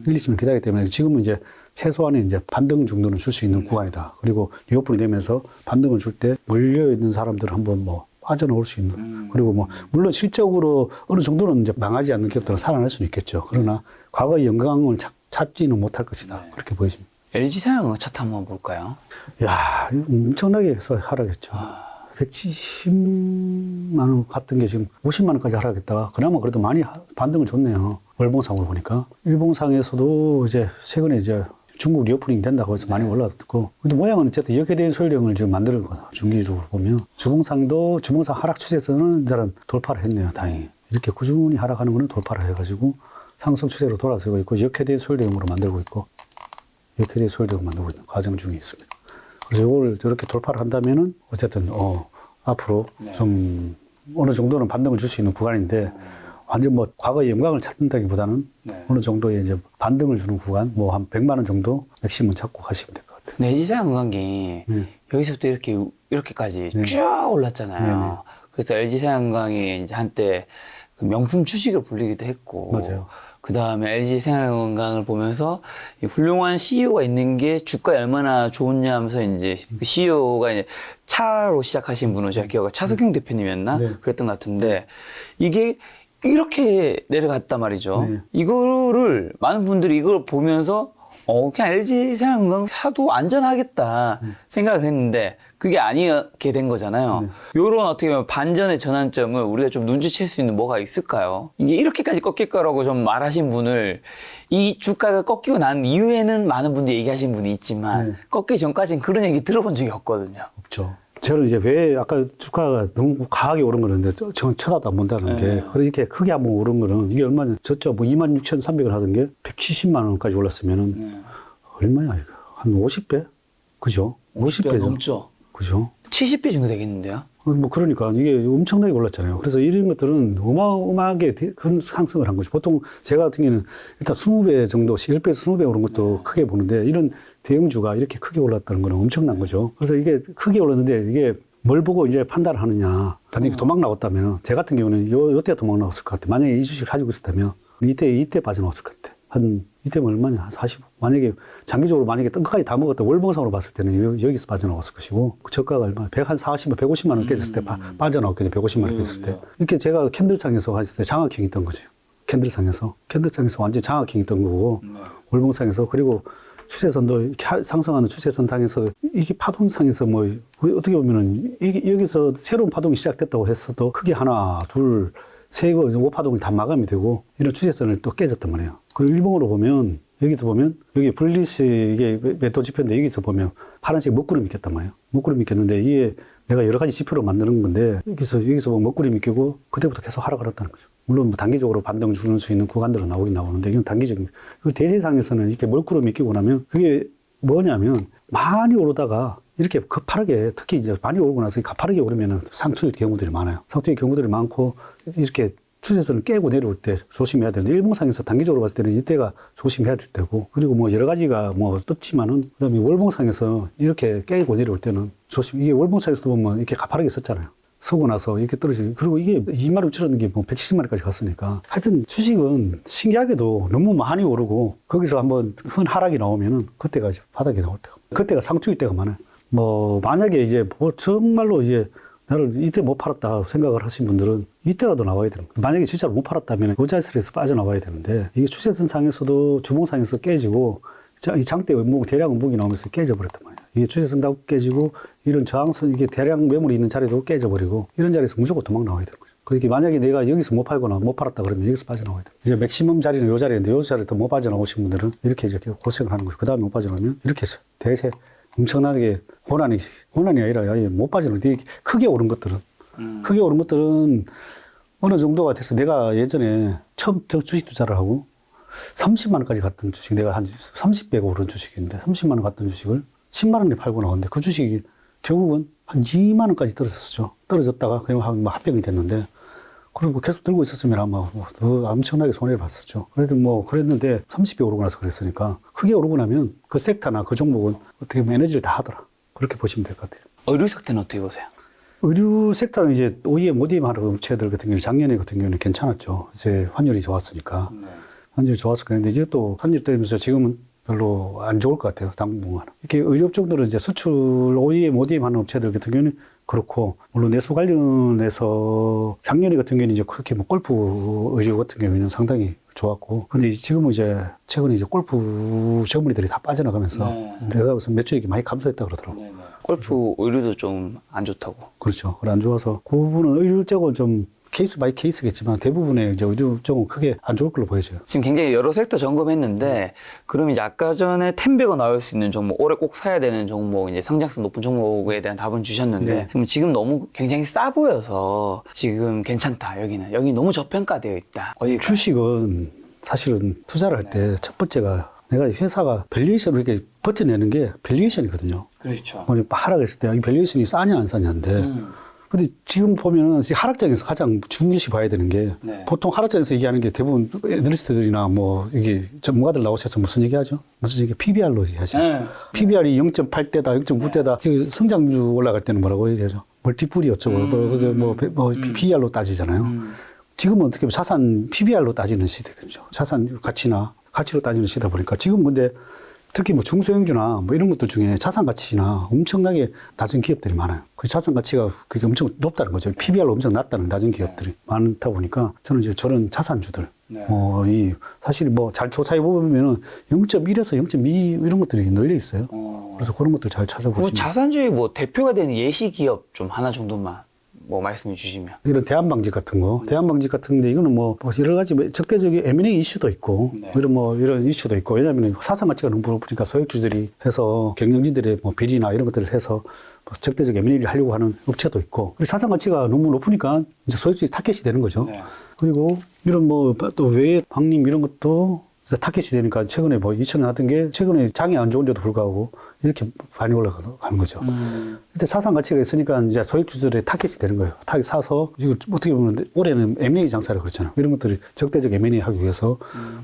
1, 20년 기다리기 때문에 지금은 이제 최소한의 이제 반등 정도는 줄 수 있는 구간이다. 그리고 리오픈이 되면서 반등을 줄 때 몰려 있는 사람들을 한번 뭐 빠져나올 수 있는. 그리고 뭐 물론 실적으로 어느 정도는 이제 망하지 않는 기업들은 살아날 수는 있겠죠. 그러나 과거의 영광을 찾지는 못할 것이다. 그렇게 보여집니다. LG생활건강 차트 한번 볼까요? 야, 엄청나게 해서 하락했죠. 170만 원 같은 게 지금 50만 원까지 하락했다가 그나마 그래도 많이 반등을 줬네요. 월봉상으로 보니까. 일봉상에서도 이제 최근에 이제 중국 리오프닝 된다고 해서 많이 올라갔고 근데 모양은 어쨌든 이렇게 된 소율령을 지금 만드는 거다. 중기적으로 보면 주봉상 하락 추세에서는 이제는 돌파를 했네요. 다행히. 이렇게 꾸준히 하락하는 거는 돌파를 해가지고 상승 추세로 돌아서고 있고 역회된 소율령으로 만들고 있고 역회된 소율령을 만들고 있는 과정 중에 있습니다. 그래서 이걸 저렇게 돌파를 한다면은 어쨌든 앞으로 좀 어느 정도는 반등을 줄 수 있는 구간인데 완전 뭐 과거의 영광을 찾는다기보다는 어느 정도의 이제 반등을 주는 구간 뭐 한 100만 원 정도 맥시멈 잡고 가시면 될 것 같아요. LG생활건강이 여기서부터 이렇게까지 쭉 올랐잖아요. 그래서 LG생활건강이 이제 한때 그 명품 주식을 불리기도 했고 맞아요. 그 다음에 LG생활건강을 보면서 이 훌륭한 CEO가 있는 게 주가에 얼마나 좋냐 하면서 이제 그 CEO가 이제 차로 시작하신 분은 제가 기억가 차석용 대표님이었나? 그랬던 것 같은데 이게 이렇게 내려갔단 말이죠. 이거를 많은 분들이 이걸 보면서 그냥 LG생활건강 사도 안전하겠다 생각을 했는데 그게 아니게 된 거잖아요. 요런 어떻게 보면 반전의 전환점을 우리가 좀 눈치챌 수 있는 뭐가 있을까요? 이게 이렇게까지 꺾일 거라고 좀 말하신 분을 이 주가가 꺾이고 난 이후에는 많은 분들이 얘기하신 분이 있지만 꺾기 전까지는 그런 얘기 들어본 적이 없거든요. 없죠. 저는 이제 왜 아까 주가가 너무 강하게 오른 거는데 저는 쳐다도 안 본다는 게 그렇게 크게 한번 오른 거는 이게 얼마냐 저쪽 뭐 26,300을 하던 게 170만 원까지 올랐으면은 얼마야 이거. 한 50배? 그죠? 50배죠. 넘죠. 그죠? 70배 정도 되겠는데요? 뭐 그러니까 이게 엄청나게 올랐잖아요. 그래서 이런 것들은 어마어마하게 큰 상승을 한 거죠. 보통 제가 같은 경우는 일단 20배 정도, 10배에서 20배 오른 것도 크게 보는데 이런 대형주가 이렇게 크게 올랐다는 거는 엄청난 거죠. 그래서 이게 크게 올랐는데 이게 뭘 보고 이제 판단을 하느냐. 만약에 도망 나왔다면, 제 같은 경우는 요때 도망 나왔을 것 같아. 만약에 이 주식을 가지고 있었다면, 이때 빠져나왔을 것 같아. 이때면 얼마냐? 한 40. 만약에 장기적으로 만약에 끝까지 다 먹었다. 월봉상으로 봤을 때는 여기서 빠져나왔을 것이고, 그 저가가 얼마? 140만, 150만 원 깨졌을 때 빠져나왔거든요. 150만 원 깨졌을 때. 이렇게 제가 캔들상에서 했을 때 장악형이 있던 거죠. 캔들상에서 완전 장악형이 있던 거고, 월봉상에서. 그리고 추세선도 이렇게 상승하는 추세선상에서 이게 파동상에서 뭐 어떻게 보면은 이게 여기서 새로운 파동이 시작됐다고 했어도 크게 하나, 둘, 세 개, 5파동이 다 마감이 되고 이런 추세선을 또 깨졌단 말이에요. 그리고 일봉으로 보면 여기도 보면 여기 분리시 이게 매도 지표인데 여기서 보면 파란색 먹구름이 꼈단 말이에요. 먹구름이 꼈는데 이게 내가 여러 가지 지표로 만드는 건데 여기서 보면 먹구름이 끼고 그때부터 계속 하락을 했다는 거죠. 물론 뭐 단기적으로 반등 주는 수 있는 구간들은 나오긴 나오는데 이건 단기적인. 그 대세상에서는 이렇게 먹구름이 끼고 나면 그게 뭐냐면 많이 오르다가 이렇게 급하게 특히 이제 많이 오르고 나서 가파르게 오르면은 상투일 경우들이 많아요. 상투일 경우들이 많고 이렇게 추세선을 깨고 내려올 때 조심해야 되는데 일봉상에서 단기적으로 봤을 때는 이때가 조심해야 될 때고 그리고 뭐 여러 가지가 뭐 떴지만은 그다음에 월봉상에서 이렇게 깨고 내려올 때는 이게 월봉상에서도 보면 이렇게 가파르게 썼잖아요. 서고 나서 이렇게 떨어지고 그리고 이게 2만 6천 원인 게 뭐 170만원까지 갔으니까 하여튼 주식은 신기하게도 너무 많이 오르고 거기서 한번 큰 하락이 나오면은 그때가 이제 바닥에 나올 때가 그때가 상투일 때가 많아요. 뭐 만약에 이제 뭐 정말로 이제 나를 이때 못 팔았다 생각을 하신 분들은 이때라도 나와야 되는 거예요. 만약에 진짜로 못 팔았다면 그 자리에서 빠져나와야 되는데 이게 추세선상에서도 주봉상에서 깨지고 이 장대 음봉 대량 음봉이 나오면서 깨져버렸단 말이에요. 이게 추세선도 깨지고 이런 저항선 이게 대량 매물이 있는 자리도 깨져버리고 이런 자리에서 무조건 도망 나와야 되는 거죠. 그렇게 만약에 내가 여기서 못 팔거나 못 팔았다 그러면 여기서 빠져나와야 돼요. 이제 맥시멈 자리는 요 자리인데 요 자리에서 못 빠져나오신 분들은 이렇게 이제 고생을 하는 거죠. 그 다음에 못 빠져나오면 이렇게 해서 대세 엄청나게 고난이 아니라 아예 못 빠져나오는데 크게 오른 것들은 크게 오른 것들은 어느 정도가 돼서 내가 예전에 처음 주식 투자를 하고 30만 원까지 갔던 주식 내가 한 30배가 오른 주식인데 30만 원 갔던 주식을 10만 원에 팔고 나왔는데 그 주식이 결국은 한 2만 원까지 떨어졌었죠. 떨어졌다가 그냥 한 합병이 됐는데 그리고 계속 들고 있었으면 아마 더 엄청나게 손해를 봤었죠. 그래도 뭐 그랬는데 30배 오르고 나서 그랬으니까 크게 오르고 나면 그 섹터나 그 종목은 어떻게 보면 에너지를 다 하더라. 그렇게 보시면 될 것 같아요. 의류 섹터는 어떻게 보세요? 의류 섹터는 이제 OEM, ODM 하는 업체들 같은 경우는 작년에 같은 경우는 괜찮았죠. 이제 환율이 좋았으니까. 환율이 좋았을 거는데 이제 또 환율 때문에 지금은 별로 안 좋을 것 같아요. 당분간. 이렇게 의류 업종들은 이제 수출 OEM, ODM 하는 업체들 같은 경우는 그렇고, 물론 내수 관련해서 작년에 같은 경우는 이제 그렇게 뭐 골프 의류 같은 경우는 상당히 좋았고, 근데 지금은 이제 최근에 이제 골프 전문의들이 다 빠져나가면서 내가 무슨 매출이 많이 감소했다 그러더라고. 골프 의류도 좀 안 좋다고. 그렇죠. 안 좋아서 그 부분은 의류 쪽은 좀 케이스 바이 케이스겠지만 대부분의 이제 의류 쪽은 크게 안 좋을 걸로 보여져요. 지금 굉장히 여러 섹터 점검했는데, 그럼 이제 아까 전에 10배가 나올 수 있는 종목, 올해 꼭 사야 되는 종목, 이제 성장성 높은 종목에 대한 답은 주셨는데, 네. 그럼 지금 너무 굉장히 싸 보여서 지금 괜찮다, 여기 너무 저평가되어 있다. 어디 주식은 사실은 투자를 할 때 첫 번째가 내가 회사가 밸류에이션을 이렇게 버텨내는 게 밸류에이션이거든요. 그렇죠. 하락했을 때 이 밸류에이션이 싸냐 안 싸냐인데 근데 지금 보면은 하락장에서 가장 중요시 봐야 되는 게 보통 하락장에서 얘기하는 게 대부분 애널리스트들이나 뭐 이게 전문가들 나오셔서 무슨 얘기하죠? 무슨 얘기 PBR로 얘기하죠. PBR이 0.8대다, 0.9대다. 지금 성장주 올라갈 때는 뭐라고 얘기하죠? 멀티플이 어쩌고 뭐 PBR로 따지잖아요. 지금은 어떻게 보면 자산 PBR로 따지는 시대죠. 자산 가치로 따지는 시대다 보니까 지금 근데 특히 뭐 중소형주나 뭐 이런 것들 중에 자산 가치나 엄청나게 낮은 기업들이 많아요. 그 자산 가치가 그게 엄청 높다는 거죠. PBR로 엄청 낮다는 낮은 기업들이 많다 보니까 저는 이제 저런 자산주들, 사실 뭐 잘 조사해 보면은 0.1에서 0.2 이런 것들이 널려 있어요. 그래서 그런 것들 잘 찾아보시면. 자산주의 뭐 대표가 되는 예시 기업 좀 하나 정도만 뭐 말씀해 주시면. 이런 대한방직 같은 거, 대한방직 같은데 이거는 뭐 여러 가지 적대적인 M&A 이슈도 있고, 이런 이슈도 있고, 왜냐하면 사상 가치가 너무 높으니까 소액주들이 해서 경영진들의 뭐 비리나 이런 것들을 해서 뭐 적대적 M&A를 하려고 하는 업체도 있고, 그리고 사상 가치가 너무 높으니까 이제 소액주들이 타겟이 되는 거죠. 그리고 이런 뭐 또 외의 방림 이런 것도 그래서 타겟이 되니까 최근에 뭐 2,000원 하던 게 최근에 장이 안 좋은데도 불구하고 이렇게 많이 올라가는 거죠. 그때 자산 가치가 있으니까 이제 소액주들의 타겟이 되는 거예요. 타겟 사서 이거 어떻게 보면 올해는 M&A 장사를 그렇잖아요. 이런 것들이 적대적 M&A 하기 위해서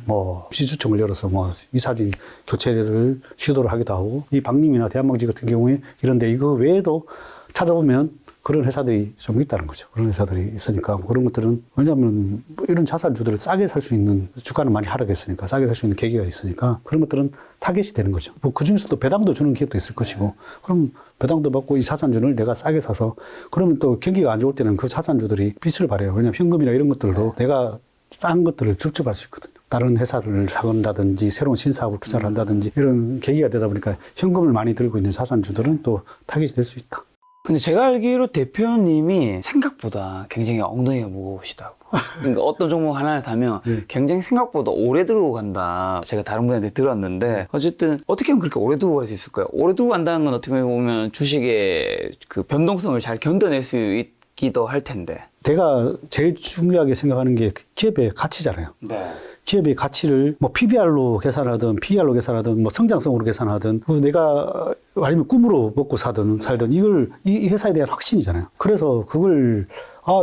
뭐 시주총을 열어서 뭐 이사진 교체를 시도를 하기도 하고 이 박림이나 대한망지 같은 경우에 이런데 이거 외에도 찾아보면 그런 회사들이 좀 있다는 거죠. 그런 회사들이 있으니까 그런 것들은 왜냐하면 이런 자산주들을 싸게 살 수 있는 주가는 많이 하락했으니까 싸게 살 수 있는 계기가 있으니까 그런 것들은 타겟이 되는 거죠. 뭐 그 중에서도 배당도 주는 기업도 있을 것이고 그럼 배당도 받고 이 자산주를 내가 싸게 사서 그러면 또 경기가 안 좋을 때는 그 자산주들이 빚을 발해요. 왜냐하면 현금이나 이런 것들로 내가 싼 것들을 적립할 수 있거든요. 다른 회사를 사건다든지 새로운 신사업을 투자를 한다든지 이런 계기가 되다 보니까 현금을 많이 들고 있는 자산주들은 또 타겟이 될 수 있다. 근데 제가 알기로 대표님이 생각보다 굉장히 엉덩이가 무거우시다고. 그러니까 어떤 종목 하나를 사면 굉장히 생각보다 오래 들고 간다. 제가 다른 분한테 들었는데 어쨌든 어떻게 하면 그렇게 오래 두고 갈 수 있을까요? 오래 두고 간다는 건 어떻게 보면 주식의 그 변동성을 잘 견뎌낼 수 있기도 할 텐데. 제가 제일 중요하게 생각하는 게 기업의 가치잖아요. 네. 기업의 가치를 뭐 PBR로 계산하든 PER로 계산하든 뭐 성장성으로 계산하든 내가 아니면 꿈으로 먹고 살든 이걸 이 회사에 대한 확신이잖아요. 그래서 그걸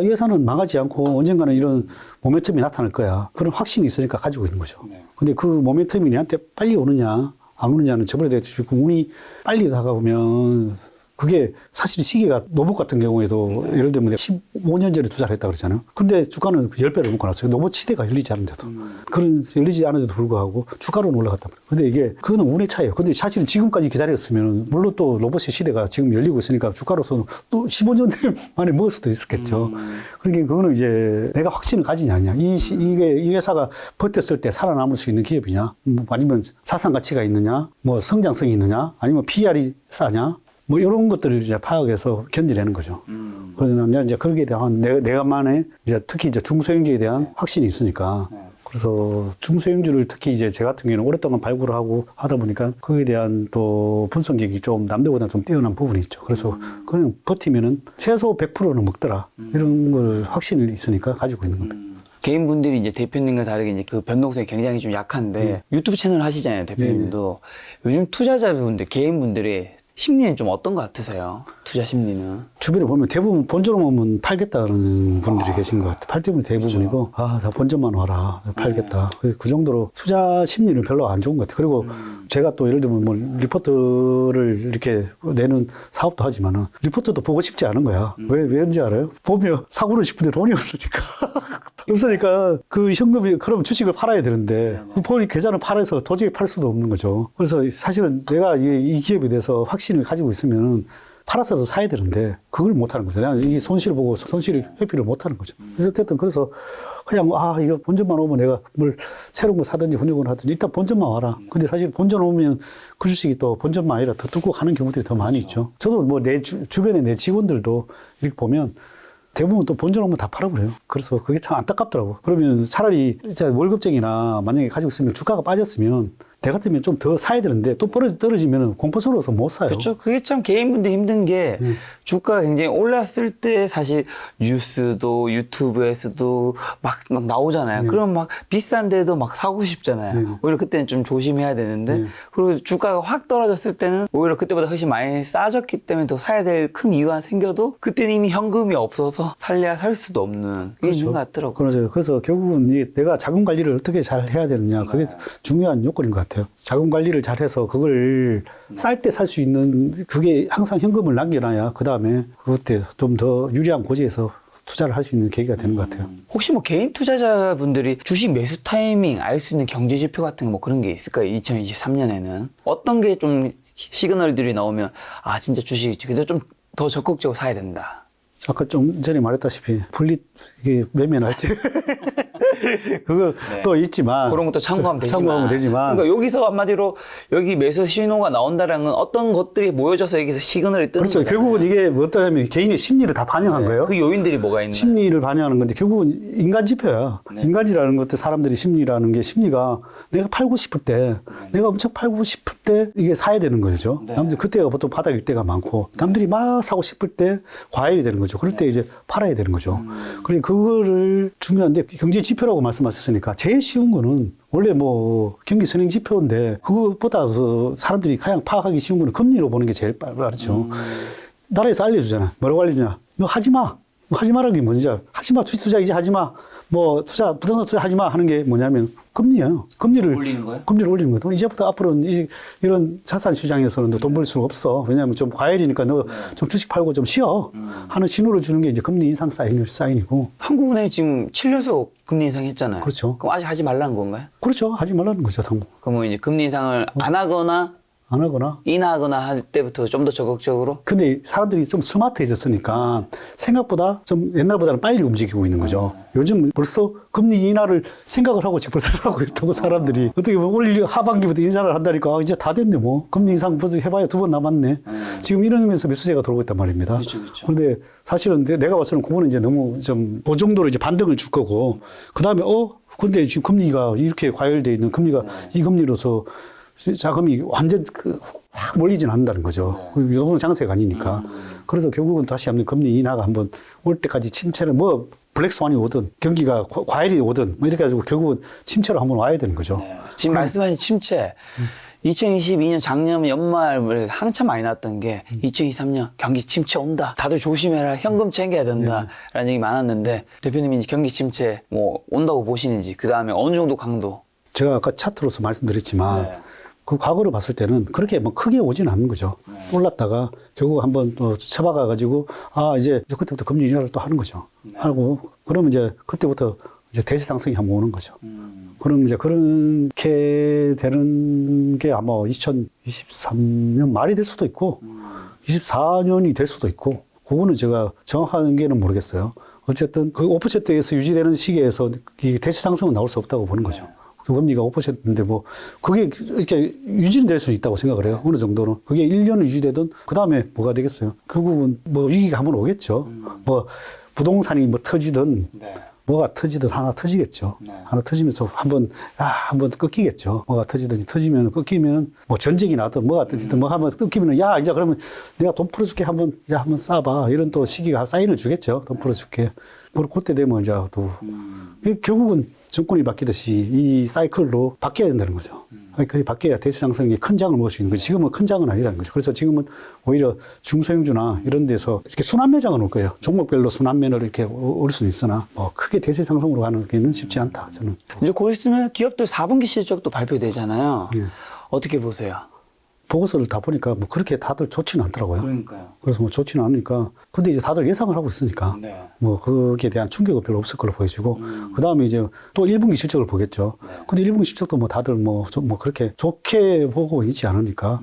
이 회사는 망하지 않고 언젠가는 이런 모멘텀이 나타날 거야. 그런 확신이 있으니까 가지고 있는 거죠. 근데 그 모멘텀이 내한테 빨리 오느냐 안 오느냐는 저번에 대했듯이 운이 빨리 다가오면 그게 사실 시기가 노봇 같은 경우에도 예를 들면 15년 전에 투자를 했다 그러잖아요. 근데 주가는 10배를 먹고 났어요. 노봇 시대가 열리지 않은데도. 그런 열리지 않은데도 불구하고 주가로는 올라갔단 말이에요. 근데 이게 그거는 운의 차이예요. 근데 사실은 지금까지 기다렸으면 물론 또 로봇의 시대가 지금 열리고 있으니까 주가로서는 또 15년 만에 먹을 수도 있었겠죠. 그러니까 그거는 이제 내가 확신을 가지냐 아니냐. 이 회사가 버텼을 때 살아남을 수 있는 기업이냐. 아니면 자산 가치가 있느냐. 뭐 성장성이 있느냐. 아니면 PER이 싸냐. 뭐 이런 것들을 이제 파악해서 견디내는 거죠. 그러나 이제 거기에 대한 내가만의 이제 특히 이제 중소형주에 대한 확신이 있으니까. 그래서 중소형주를 특히 이제 제 같은 경우는 오랫동안 발굴을 하고 하다 보니까 거기에 대한 또 분석력이 좀 남들보다 좀 뛰어난 부분이 있죠. 그래서 그냥 버티면은 최소 100%는 먹더라. 이런 걸 확신이 있으니까 가지고 있는 겁니다. 개인분들이 이제 대표님과 다르게 이제 그 변동성이 굉장히 좀 약한데 유튜브 채널 하시잖아요, 대표님도. 요즘 투자자분들, 개인분들이 심리는 좀 어떤 것 같으세요? 투자 심리는? 주변에 보면 대부분 본전 오면 팔겠다는 분들이 계신 것 같아요. 팔 때문에 대부분이고, 다 본전만 와라. 팔겠다. 그래서 그 정도로 투자 심리는 별로 안 좋은 것 같아요. 그리고 제가 또 예를 들면 뭐 리포트를 이렇게 내는 사업도 하지만은 리포트도 보고 싶지 않은 거야. 왜인지 알아요? 보면 사고는 싶은데 돈이 없으니까. 없으니까 그 현금이, 그럼 주식을 팔아야 되는데, 보니 계좌를 팔아서 도저히 팔 수도 없는 거죠. 그래서 사실은 내가 이 기업에 대해서 확신을 가지고 있으면은 팔아서도 사야 되는데 그걸 못 하는 거죠. 그냥 이 손실을 보고 손실 회피를 못 하는 거죠. 그래서 어쨌든 그래서 그냥 이거 본전만 오면 내가 뭘 새로운 거 사든지 혼용을 하든지 일단 본전만 와라. 근데 사실 본전 오면 그 주식이 또 본전만 아니라 더 뚫고 가는 경우들이 더 많이 있죠. 저도 뭐 내 주변에 내 직원들도 이렇게 보면 대부분 또 본전 오면 다 팔아버려요. 그래서 그게 참 안타깝더라고. 그러면 차라리 진짜 월급쟁이나 만약에 가지고 있으면 주가가 빠졌으면 내 같으면 좀 더 사야 되는데 또 떨어지면 공포스러워서 못 사요. 그렇죠. 그게 참 개인분들 힘든 게 주가가 굉장히 올랐을 때 사실 뉴스도 유튜브에서도 막 나오잖아요. 그럼 막 비싼데도 막 사고 싶잖아요. 오히려 그때는 좀 조심해야 되는데 그리고 주가가 확 떨어졌을 때는 오히려 그때보다 훨씬 많이 싸졌기 때문에 더 사야 될 큰 이유가 생겨도 그때는 이미 현금이 없어서 살래야 살 수도 없는 게 있는 것 같더라고요. 그래서 결국은 내가 자금 관리를 어떻게 잘 해야 되느냐 그게 중요한 요건인 것 같아요. 자금 관리를 잘해서 그걸 쌀 때 살 수 있는 그게 항상 현금을 남겨놔야 그 다음에 그때 좀 더 유리한 고지에서 투자를 할 수 있는 계기가 되는 것 같아요. 혹시 뭐 개인 투자자분들이 주식 매수 타이밍 알 수 있는 경제 지표 같은 거 뭐 그런 게 있을까요? 2023년에는 어떤 게 좀 시그널들이 나오면 진짜 주식 그래도 좀 더 적극적으로 사야 된다. 아까 좀 전에 말했다시피 분리 이게 매매할지 그거 또 있지만 그런 것도 참고하면 되지만 그러니까 여기서 한마디로 여기 매수 신호가 나온다는 건 어떤 것들이 모여져서 여기서 시그널이 뜨는 그렇죠. 거잖아요. 결국은 이게 뭐 어떠냐면 개인의 심리를 다 반영한 거예요. 그 요인들이 뭐가 있나요? 심리를 반영하는 건데 결국은 인간 지표야. 인간이라는 것들 사람들이 심리라는 게 심리가 내가 팔고 싶을 때 내가 엄청 팔고 싶을 때 이게 사야 되는 거죠. 남들 그때가 보통 바닥일 때가 많고 남들이 막 사고 싶을 때 과열이 되는 거죠. 그럴 때 이제 팔아야 되는 거죠. 그러니까 그거를 중요한데 경제 지표라는 지표라고 말씀하셨으니까 제일 쉬운 거는 원래 뭐 경기 선행 지표인데 그것보다 사람들이 가장 파악하기 쉬운 거는 금리로 보는 게 제일 빠르죠. 나라에서 알려주잖아. 뭐라고 알려주냐? 너 하지 마. 하지 마라는 게 뭔지 알아? 하지 마. 주식 투자 이제 하지 마. 뭐 부동산 투자 하지 마 하는 게 뭐냐면 금리예요. 금리를 올리는 거예요? 금리를 올리는 거예요. 이제부터 앞으로는 이런 자산 시장에서는 돈 벌 수가 없어. 왜냐하면 좀 과열이니까 너 좀 주식 팔고 좀 쉬어 하는 신호를 주는 게 이제 금리 인상 사인이고. 한국은행이 지금 7년속 금리 인상했잖아요. 그렇죠. 그럼 아직 하지 말라는 건가요? 그렇죠. 하지 말라는 거죠, 상무. 그러면 이제 금리 인상을 안 하거나 안 하거나. 인하하거나 할 때부터 좀 더 적극적으로? 근데 사람들이 좀 스마트해졌으니까 생각보다 좀 옛날보다는 빨리 움직이고 있는 거죠. 요즘 벌써 금리 인하를 생각을 하고 지금 벌써 하고 있다고 사람들이. 어떻게 보면 올 하반기부터 인사를 한다니까 아, 이제 다 됐네 뭐. 금리 인상 벌써 해봐야 2번 남았네. 지금 이러면서 매수세가 들어오고 있단 말입니다. 그렇죠. 그런데 사실은 내가 봤을 때는 그거는 이제 너무 좀 그 정도로 이제 반등을 줄 거고 그다음에 근데 지금 금리가 이렇게 과열돼 있는 금리가 이 금리로서 자금이 완전 확 몰리지는 않는다는 거죠. 유동성 장세가 아니니까. 그래서 결국은 다시 한번 금리 인하가 한번 올 때까지 침체를 뭐 블랙스완이 오든 경기가 과열이 오든 뭐 이렇게 해가지고 결국은 침체로 한번 와야 되는 거죠. 지금 말씀하신 침체. 2022년 작년 연말 한참 많이 났던 게 2023년 경기 침체 온다. 다들 조심해라. 현금 챙겨야 된다. 라는 얘기 많았는데 대표님이 이제 경기 침체 뭐 온다고 보시는지 그 다음에 어느 정도 강도? 제가 아까 차트로서 말씀드렸지만 그 과거로 봤을 때는 그렇게 뭐 크게 오지는 않는 거죠. 올랐다가 결국 한번 또 쳐박아가지고 이제 그때부터 금리 인하를 또 하는 거죠. 하고 그러면 이제 그때부터 이제 대세 상승이 한번 오는 거죠. 그럼 이제 그렇게 되는 게 아마 2023년 말이 될 수도 있고 24년이 될 수도 있고 그거는 제가 정확한 게는 모르겠어요. 어쨌든 그 5%에서 유지되는 시기에서 이 대세 상승은 나올 수 없다고 보는 거죠. 금리가 5%인데 뭐 그게 이렇게 유지는 될 수 있다고 생각을 해요. 어느 정도는. 그게 1년을 유지되든 그다음에 뭐가 되겠어요. 결국은 뭐 위기가 한번 오겠죠. 뭐 부동산이 뭐 터지든 뭐가 터지든 하나 터지겠죠. 하나 터지면서 한번 끊기겠죠. 뭐가 터지든지 터지면 끊기면 뭐 전쟁이 나든 뭐가 터지든 뭐 한번 끊기면 이제 그러면 내가 돈 풀어줄게 한번 쏴봐. 이런 또 시기가 사인을 주겠죠. 돈 풀어줄게. 그리고 그때 되면 이제 또 결국은 정권이 바뀌듯이 이 사이클로 바뀌어야 된다는 거죠. 사이클이 바뀌어야 대세 상승이 큰 장을 먹을 수 있는 거죠. 지금은 큰 장은 아니라는 거죠. 그래서 지금은 오히려 중소형주나 이런 데서 이렇게 순환매장은 올 거예요. 종목별로 순환매를 이렇게 올 수는 있으나 크게 대세 상승으로 가는 게는 쉽지 않다. 저는. 이제 곧 있으면 기업들 4분기 실적도 발표되잖아요. 어떻게 보세요? 보고서를 다 보니까 뭐 그렇게 다들 좋지는 않더라고요. 그러니까요. 그래서 뭐 좋지는 않으니까. 근데 이제 다들 예상을 하고 있으니까. 뭐 거기에 대한 충격은 별로 없을 걸로 보여지고. 그 다음에 이제 또 1분기 실적을 보겠죠. 근데 1분기 실적도 뭐 다들 뭐 그렇게 좋게 보고 있지 않으니까.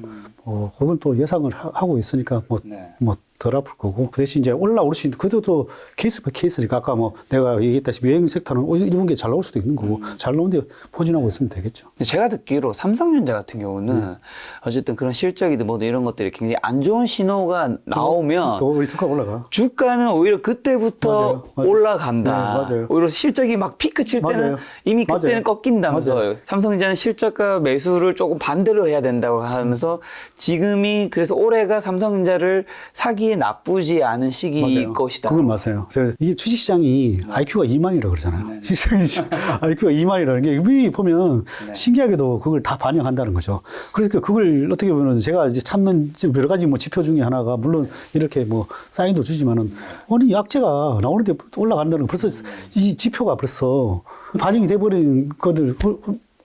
그건 또 예상을 하고 있으니까 뭐 덜 아플 거고. 그 대신 이제 올라올 수 있는, 그래도 케이스 바이 케이스니까 아까 뭐 내가 얘기했다시피 여행 섹터는 1분기에 잘 나올 수도 있는 거고 잘 나오는데 포진하고 있으면 되겠죠. 제가 듣기로 삼성전자 같은 경우는 어쨌든 그런 실적이든 뭐든 이런 것들이 굉장히 안 좋은 신호가 나오면 또 우리 주가 올라가. 주가는 오히려 그때부터 맞아요. 올라간다. 맞아요. 오히려 실적이 막 피크 칠 때는 맞아요. 이미 그때는 맞아요. 꺾인다면서 맞아요. 삼성전자는 실적과 매수를 조금 반대로 해야 된다고 하면서 지금이 그래서 올해가 삼성전자를 사기에 나쁘지 않은 시기일 맞아요. 것이다. 그건 맞아요. 이게 주식시장이 IQ가 2만이라고 그러잖아요. 주식시장이 IQ가 2만이라는 게 위에 보면 신기하게도 그걸 다 반영한다는 거죠. 그래서 그걸 어떻게 보면 제가 이제 찾는 여러 가지 뭐 지표 중에 하나가 물론 이렇게 뭐 사인도 주지만은 아니 약재가 나오는데 올라간다는 거 벌써 이 지표가 벌써 반영이 돼버린 것들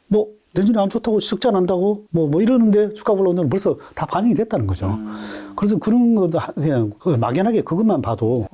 뭐 내년에 안 좋다고 적자 난다고 뭐 이러는데 주가 올라오는 벌써 다 반영이 됐다는 거죠. 그래서 그런 것도 그냥 막연하게 그것만 봐도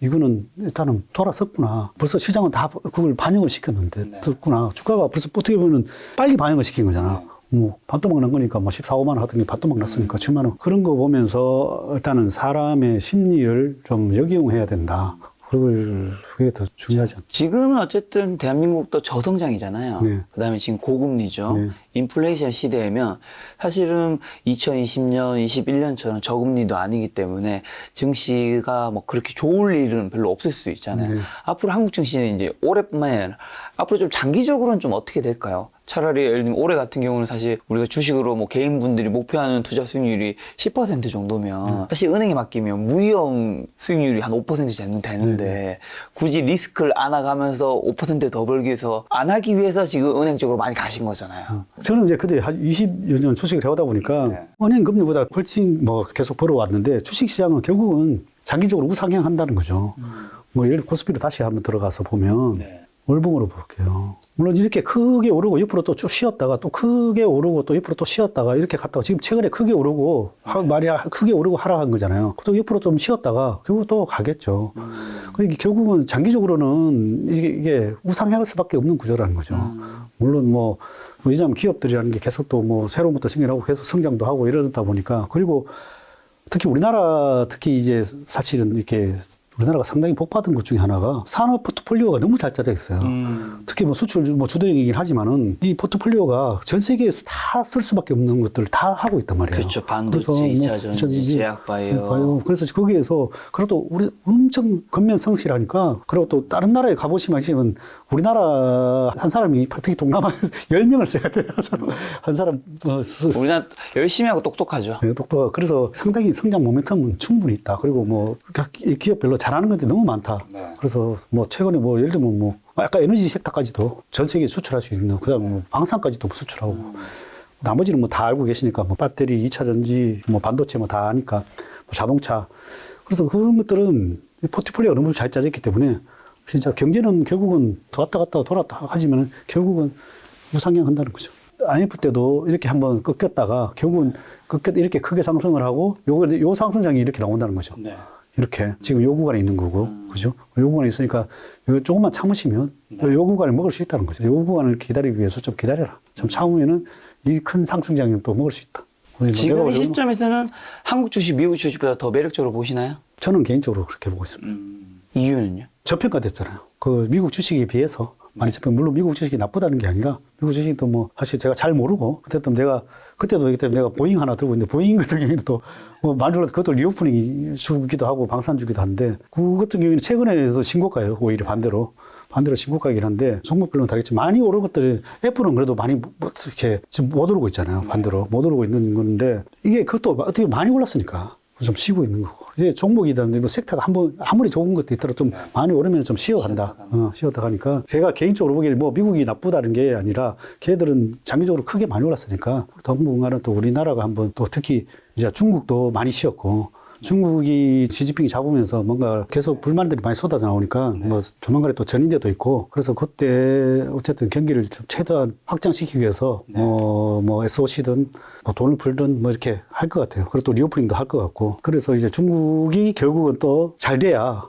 이거는 일단은 돌아섰구나. 벌써 시장은 다 그걸 반영을 시켰는데 됐구나. 주가가 벌써 어떻게 보면 빨리 반영을 시킨 거잖아. 뭐 반토막 난 거니까 뭐 14, 5만 원 하던 게 반토막 났으니까 7만 원. 그런 거 보면서 일단은 사람의 심리를 좀 역이용해야 된다. 그게 더 중요하지 않나. 지금은 어쨌든 대한민국도 저성장이잖아요. 그다음에 지금 고금리죠. 인플레이션 시대이면 사실은 2020년, 21년처럼 저금리도 아니기 때문에 증시가 뭐 그렇게 좋을 일은 별로 없을 수 있잖아요. 앞으로 한국 증시는 이제 올해뿐만 아니라 앞으로 좀 장기적으로는 좀 어떻게 될까요? 차라리 예를 들면 올해 같은 경우는 사실 우리가 주식으로 뭐 개인분들이 목표하는 투자 수익률이 10% 정도면 사실 은행에 맡기면 무위험 수익률이 한 5% 정도 되는데 굳이 리스크를 안 나가면서 5%더 벌기 위해서 안 하기 위해서 지금 은행 쪽으로 많이 가신 거잖아요. 저는 이제 그때 한 20여 년 주식을 해오다 보니까 네. 은행 금리보다 훨씬 뭐 계속 벌어왔는데 주식시장은 결국은 장기적으로 우상향한다는 거죠. 뭐 예를 들어 코스피로 다시 한번 들어가서 보면 네. 월봉으로 볼게요. 물론 이렇게 크게 오르고 옆으로 또 쭉 쉬었다가 또 크게 오르고 또 옆으로 또 쉬었다가 이렇게 갔다가 지금 최근에 크게 오르고 말이 크게 오르고 하락한 거잖아요. 또 옆으로 좀 쉬었다가 결국 또 가겠죠. 그러니까 결국은 장기적으로는 이게 우상향할 수밖에 없는 구조라는 거죠. 물론 뭐 왜냐하면 기업들이라는 게 계속 또 뭐 새로운 것도 생겨나고 계속 성장도 하고 이러다 보니까 그리고 특히 우리나라 특히 이제 사실은 이렇게 우리나라가 상당히 복받은 것 중에 하나가 산업 포트폴리오가 너무 잘 짜져 있어요. 특히 뭐 수출 뭐 주도형이긴 하지만은 이 포트폴리오가 전 세계에서 다 쓸 수밖에 없는 것들을 다 하고 있단 말이에요. 그렇죠. 반도체, 그래서 2차 전지, 제약 바이오. 그래서 거기에서 그래도 우리 엄청 근면 성실하니까 그리고 또 다른 나라에 가보시면 우리나라 한 사람이 특히 동남아에서 10명을 써야 돼요. 한 사람 우리나라 열심히 하고 똑똑하죠. 네, 똑똑하고 그래서 상당히 성장 모멘텀은 충분히 있다. 그리고 뭐 이 기업별로 잘하는 것들이 너무 많다. 네. 그래서 뭐 최근에 뭐 예를 들면 뭐 아까 에너지 섹터까지도 전 세계에 수출할 수 있는 그다음에 뭐 방산까지도 수출하고 나머지는 뭐 다 알고 계시니까 뭐 배터리, 2차 전지, 뭐 반도체 뭐 다 아니까 뭐 자동차 그래서 그런 것들은 포트폴리오가 너무 잘 짜져 있기 때문에 진짜 경제는 결국은 왔다 갔다 돌았다 하지만 결국은 우상향 한다는 거죠. IMF 때도 이렇게 한번 꺾였다가 결국은 이렇게 크게 상승을 하고 요 상승장이 이렇게 나온다는 거죠. 네. 이렇게 지금 요 구간에 있는 거고, 그죠? 요 구간에 있으니까 요 조금만 참으시면 요 구간을 먹을 수 있다는 거죠. 요 구간을 기다리기 위해서 좀 기다려라. 좀 참으면은 이 큰 상승장은 또 먹을 수 있다. 지금 이 시점에서는 한국 주식, 미국 주식보다 더 매력적으로 보시나요? 저는 개인적으로 그렇게 보고 있습니다. 이유는요? 저평가됐잖아요. 그 미국 주식에 비해서 많이 저평. 물론 미국 주식이 나쁘다는 게 아니라 미국 주식도 뭐 사실 제가 잘 모르고 그때도 내가 보잉 하나 들고 있는데 보잉 같은 경우에는 또뭐 만들어서 그것도 리오프닝 주기도 하고 방산 주기도 한데 그 같은 경우에는 최근에서 신고가예요. 오히려 반대로 신고가이긴 한데 종목별로는 다르겠지만 많이 오른 것들이 애플은 그래도 많이 이렇게 지금 못 오르고 있잖아요. 반대로 못 오르고 있는 건데 이게 그것도 어떻게 많이 올랐으니까. 좀 쉬고 있는 거고. 이제 종목이라는데 뭐 섹터가 아무리 좋은 것도 있더라도 좀 많이 오르면 좀 쉬어간다. 쉬었다 가니까 제가 개인적으로 보기에는 뭐 미국이 나쁘다는 게 아니라 걔들은 장기적으로 크게 많이 올랐으니까 당분간은 또 우리나라가 한번 또 특히 이제 중국도 많이 쉬었고 중국이 시진핑이 잡으면서 뭔가 계속 불만들이 많이 쏟아져 나오니까 뭐 조만간에 또 전인대도 있고 그래서 그때 어쨌든 경기를 좀 최대한 확장시키기 위해서 뭐 SOC든 뭐 돈을 풀든 뭐 이렇게 할 것 같아요. 그리고 또 리오프닝도 할 것 같고 그래서 이제 중국이 결국은 또 잘 돼야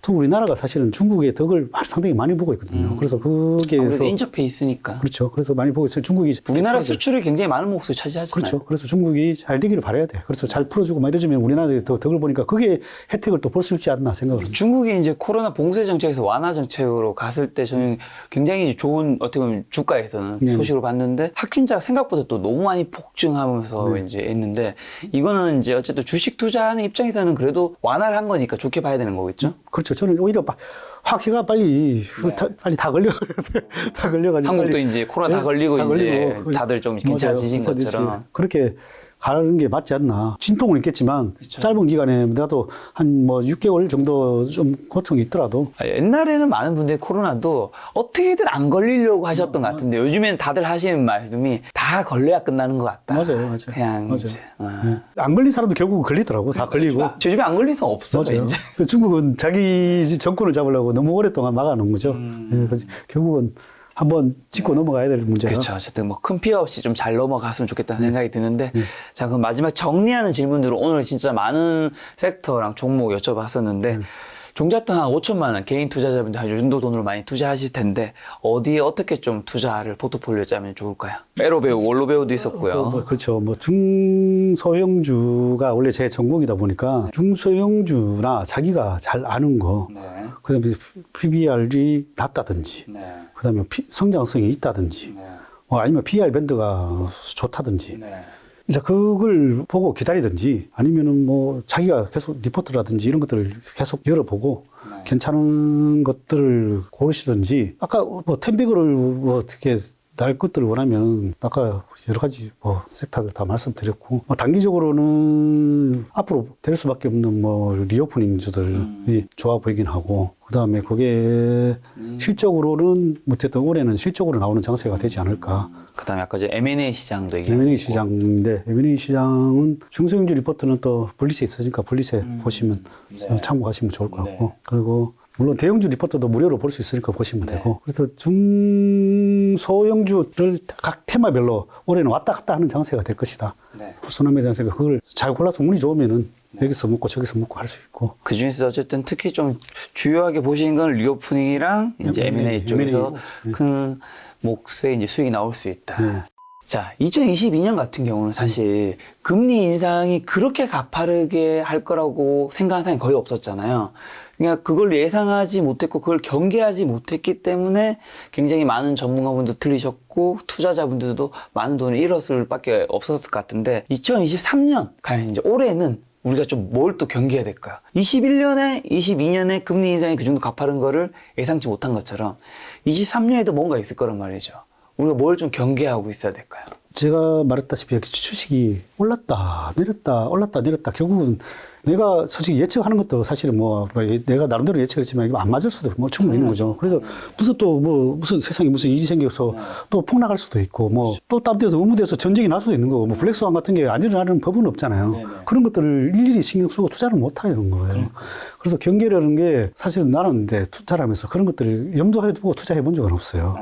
또 우리나라가 사실은 중국의 덕을 상당히 많이 보고 있거든요. 그래서 거기에서 인접해 있으니까. 그렇죠. 그래서 많이 보고 있어요. 중국이 우리나라 수출이 굉장히 많은 몫을 차지하잖아요. 그렇죠. 그래서 중국이 잘 되기를 바라야 돼. 그래서 잘 풀어주고 막 이러면 우리나라의 더 덕을 보니까 그게 혜택을 또 볼 수 있지 않나 생각을 합니다. 중국이 이제 코로나 봉쇄 정책에서 완화 정책으로 갔을 때 저는 굉장히 좋은 어떻게 보면 주가에서는 소식을 봤는데 확진자가 생각보다 또 너무 많이 폭증하면서 이제 했는데 이거는 이제 어쨌든 주식 투자하는 입장에서는 그래도 완화를 한 거니까 좋게 봐야 되는 거겠죠? 그렇죠. 저는 오히려 화기가 빨리 다 걸려가지고 한국도 빨리, 이제 코로나 다 걸리고 다 이제 걸리고. 다들 좀 괜찮아지신 맞아요. 것처럼. 그렇게 가는 게 맞지 않나. 진통은 있겠지만 그렇죠. 짧은 기간에 나도 한 뭐 6개월 정도 좀 고통이 있더라도 옛날에는 많은 분들이 코로나도 어떻게든 안 걸리려고 하셨던 것 같은데 요즘엔 다들 하시는 말씀이 다 걸려야 끝나는 것 같다. 맞아요. 그냥 맞아요. 이제. 안 걸린 사람도 결국 걸리더라고. 다 걸리고. 저 집에 안 걸릴 수 없어요. 맞아요. 이제. 그 중국은 자기 정권을 잡으려고 너무 오랫동안 막아놓은 거죠. 그래서 결국은 한번 짚고 넘어가야 될 문제라. 그렇죠. 어쨌든 뭐 큰 피해 없이 좀 잘 넘어갔으면 좋겠다는 생각이 드는데 자 그럼 마지막 정리하는 질문으로 오늘 진짜 많은 섹터랑 종목 여쭤봤었는데 종잣돈 한 5천만 원 개인 투자자분들 한 요 정도 돈으로 많이 투자하실 텐데 어디에 어떻게 좀 투자를 포트폴리오 짜면 좋을까요? 에로배우, 원로배우도 있었고요. 그렇죠. 뭐 중소형주가 원래 제 전공이다 보니까 중소형주나 자기가 잘 아는 거, 그다음에 PBR이 낮다든지, 그다음에 성장성이 있다든지, 아니면 PR 밴드가 좋다든지. 이제 그걸 보고 기다리든지 아니면은 뭐 자기가 계속 리포트라든지 이런 것들을 계속 열어보고 괜찮은 것들을 고르시든지 아까 뭐 텐비그를 뭐 어떻게 날 것들을 원하면 아까 여러 가지 뭐 섹터들 다 말씀드렸고 단기적으로는 앞으로 될 수밖에 없는 뭐 리오프닝주들이 좋아 보이긴 하고 그다음에 그게 실적으로는 어쨌든 올해는 실적으로 나오는 장세가 되지 않을까. 그다음에 아까 이제 M&A 시장도 얘기하고 M&A 시장인데 M&A 시장은 중소형주 리포트는 또 분리세 있으니까 분리세 보시면 참고하시면 좋을 것 같고 그리고 물론 대형주 리포트도 무료로 볼 수 있으니까 보시면 되고 그래서 중소형주를 각 테마별로 올해는 왔다 갔다 하는 장세가 될 것이다. 순환매 장세가 그걸 잘 골라서 운이 좋으면은 여기서 먹고 저기서 먹고 할 수 있고 그 중에서 어쨌든 특히 좀 주요하게 보시는 건 리오프닝이랑 이제 M&A 쪽에서 큰 몫의 이제 수익이 나올 수 있다. 자, 2022년 같은 경우는 사실 금리 인상이 그렇게 가파르게 할 거라고 생각한 사람이 거의 없었잖아요. 그러니까 그걸 예상하지 못했고 그걸 경계하지 못했기 때문에 굉장히 많은 전문가분도 틀리셨고 투자자분들도 많은 돈을 잃었을 밖에 없었을 것 같은데 2023년 과연 이제 올해는 우리가 좀 뭘 또 경계해야 될까요? 21년에 22년에 금리 인상이 그 정도 가파른 거를 예상치 못한 것처럼 23년에도 뭔가 있을 거란 말이죠. 우리가 뭘 좀 경계하고 있어야 될까요? 제가 말했다시피 주식이 올랐다 내렸다 올랐다 내렸다 결국은 내가 솔직히 예측하는 것도 사실은 뭐 내가 나름대로 예측했지만 이거 안 맞을 수도 뭐 충분히 있는 거죠. 그래서 무슨 또 뭐 무슨 세상에 무슨 일이 생겨서 또 폭락할 수도 있고 뭐 또 다른 데서 의무돼서 전쟁이 날 수도 있는 거고 뭐 블랙스완 같은 게 안 일어나는 법은 없잖아요. 그런 것들을 일일이 신경 쓰고 투자를 못 하는 거예요. 그래서 경계라는 게 사실은 나는 이제 투자를 하면서 그런 것들을 염두해 두고 투자해 본 적은 없어요.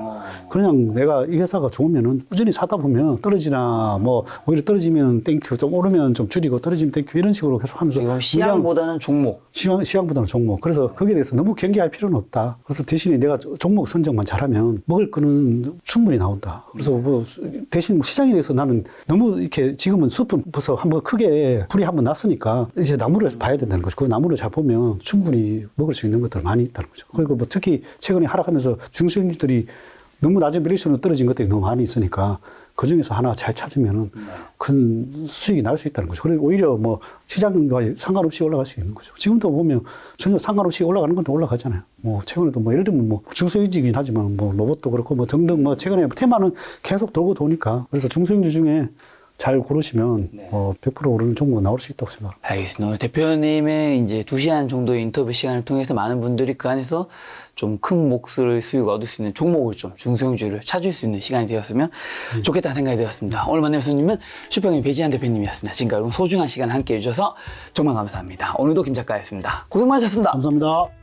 그냥 내가 이 회사가 좋으면은 꾸준히 사다 보면 떨어지나 뭐 오히려 떨어지면 땡큐 좀 오르면 좀 줄이고 떨어지면 땡큐 이런 식으로 계속 하면서 지금 시향보다는 종목. 시황보다는 종목. 그래서 거기에 대해서 너무 경계할 필요는 없다. 그래서 대신에 내가 종목 선정만 잘하면 먹을 거는 충분히 나온다. 그래서 뭐 대신 시장에 대해서 나는 너무 이렇게 지금은 숲은 벌써 한번 크게 불이 한번 났으니까 이제 나무를 봐야 된다는 거죠. 그 나무를 잘 보면 충분히 먹을 수 있는 것들 많이 있다는 거죠. 그리고 뭐 특히 최근에 하락하면서 중소형주들이 너무 낮은 밸류에이션으로 떨어진 것들이 너무 많이 있으니까 그 중에서 하나 잘 찾으면은 큰 수익이 날 수 있다는 거죠. 그리고 오히려 뭐 시장과 상관없이 올라갈 수 있는 거죠. 지금도 보면 전혀 상관없이 올라가는 것도 올라가잖아요. 뭐 최근에도 뭐 예를 들면 뭐 중소형주이긴 하지만 뭐 로봇도 그렇고 뭐 등등 뭐 최근에 테마는 계속 돌고 도니까 그래서 중소형주 중에 잘 고르시면 100% 오르는 종목가 나올 수 있다고 생각합니다. 알겠습니다. 오늘 대표님의 이제 2시간 정도의 인터뷰 시간을 통해서 많은 분들이 그 안에서 좀 큰 몫을 수익 얻을 수 있는 종목을 좀 중소형주를 찾을 수 있는 시간이 되었으면 좋겠다는 생각이 들었습니다. 오늘 만난 손님은 슈퍼형의 배지한 대표님이었습니다. 지금까지 소중한 시간 함께 해주셔서 정말 감사합니다. 오늘도 김 작가였습니다. 고생 많으셨습니다. 감사합니다.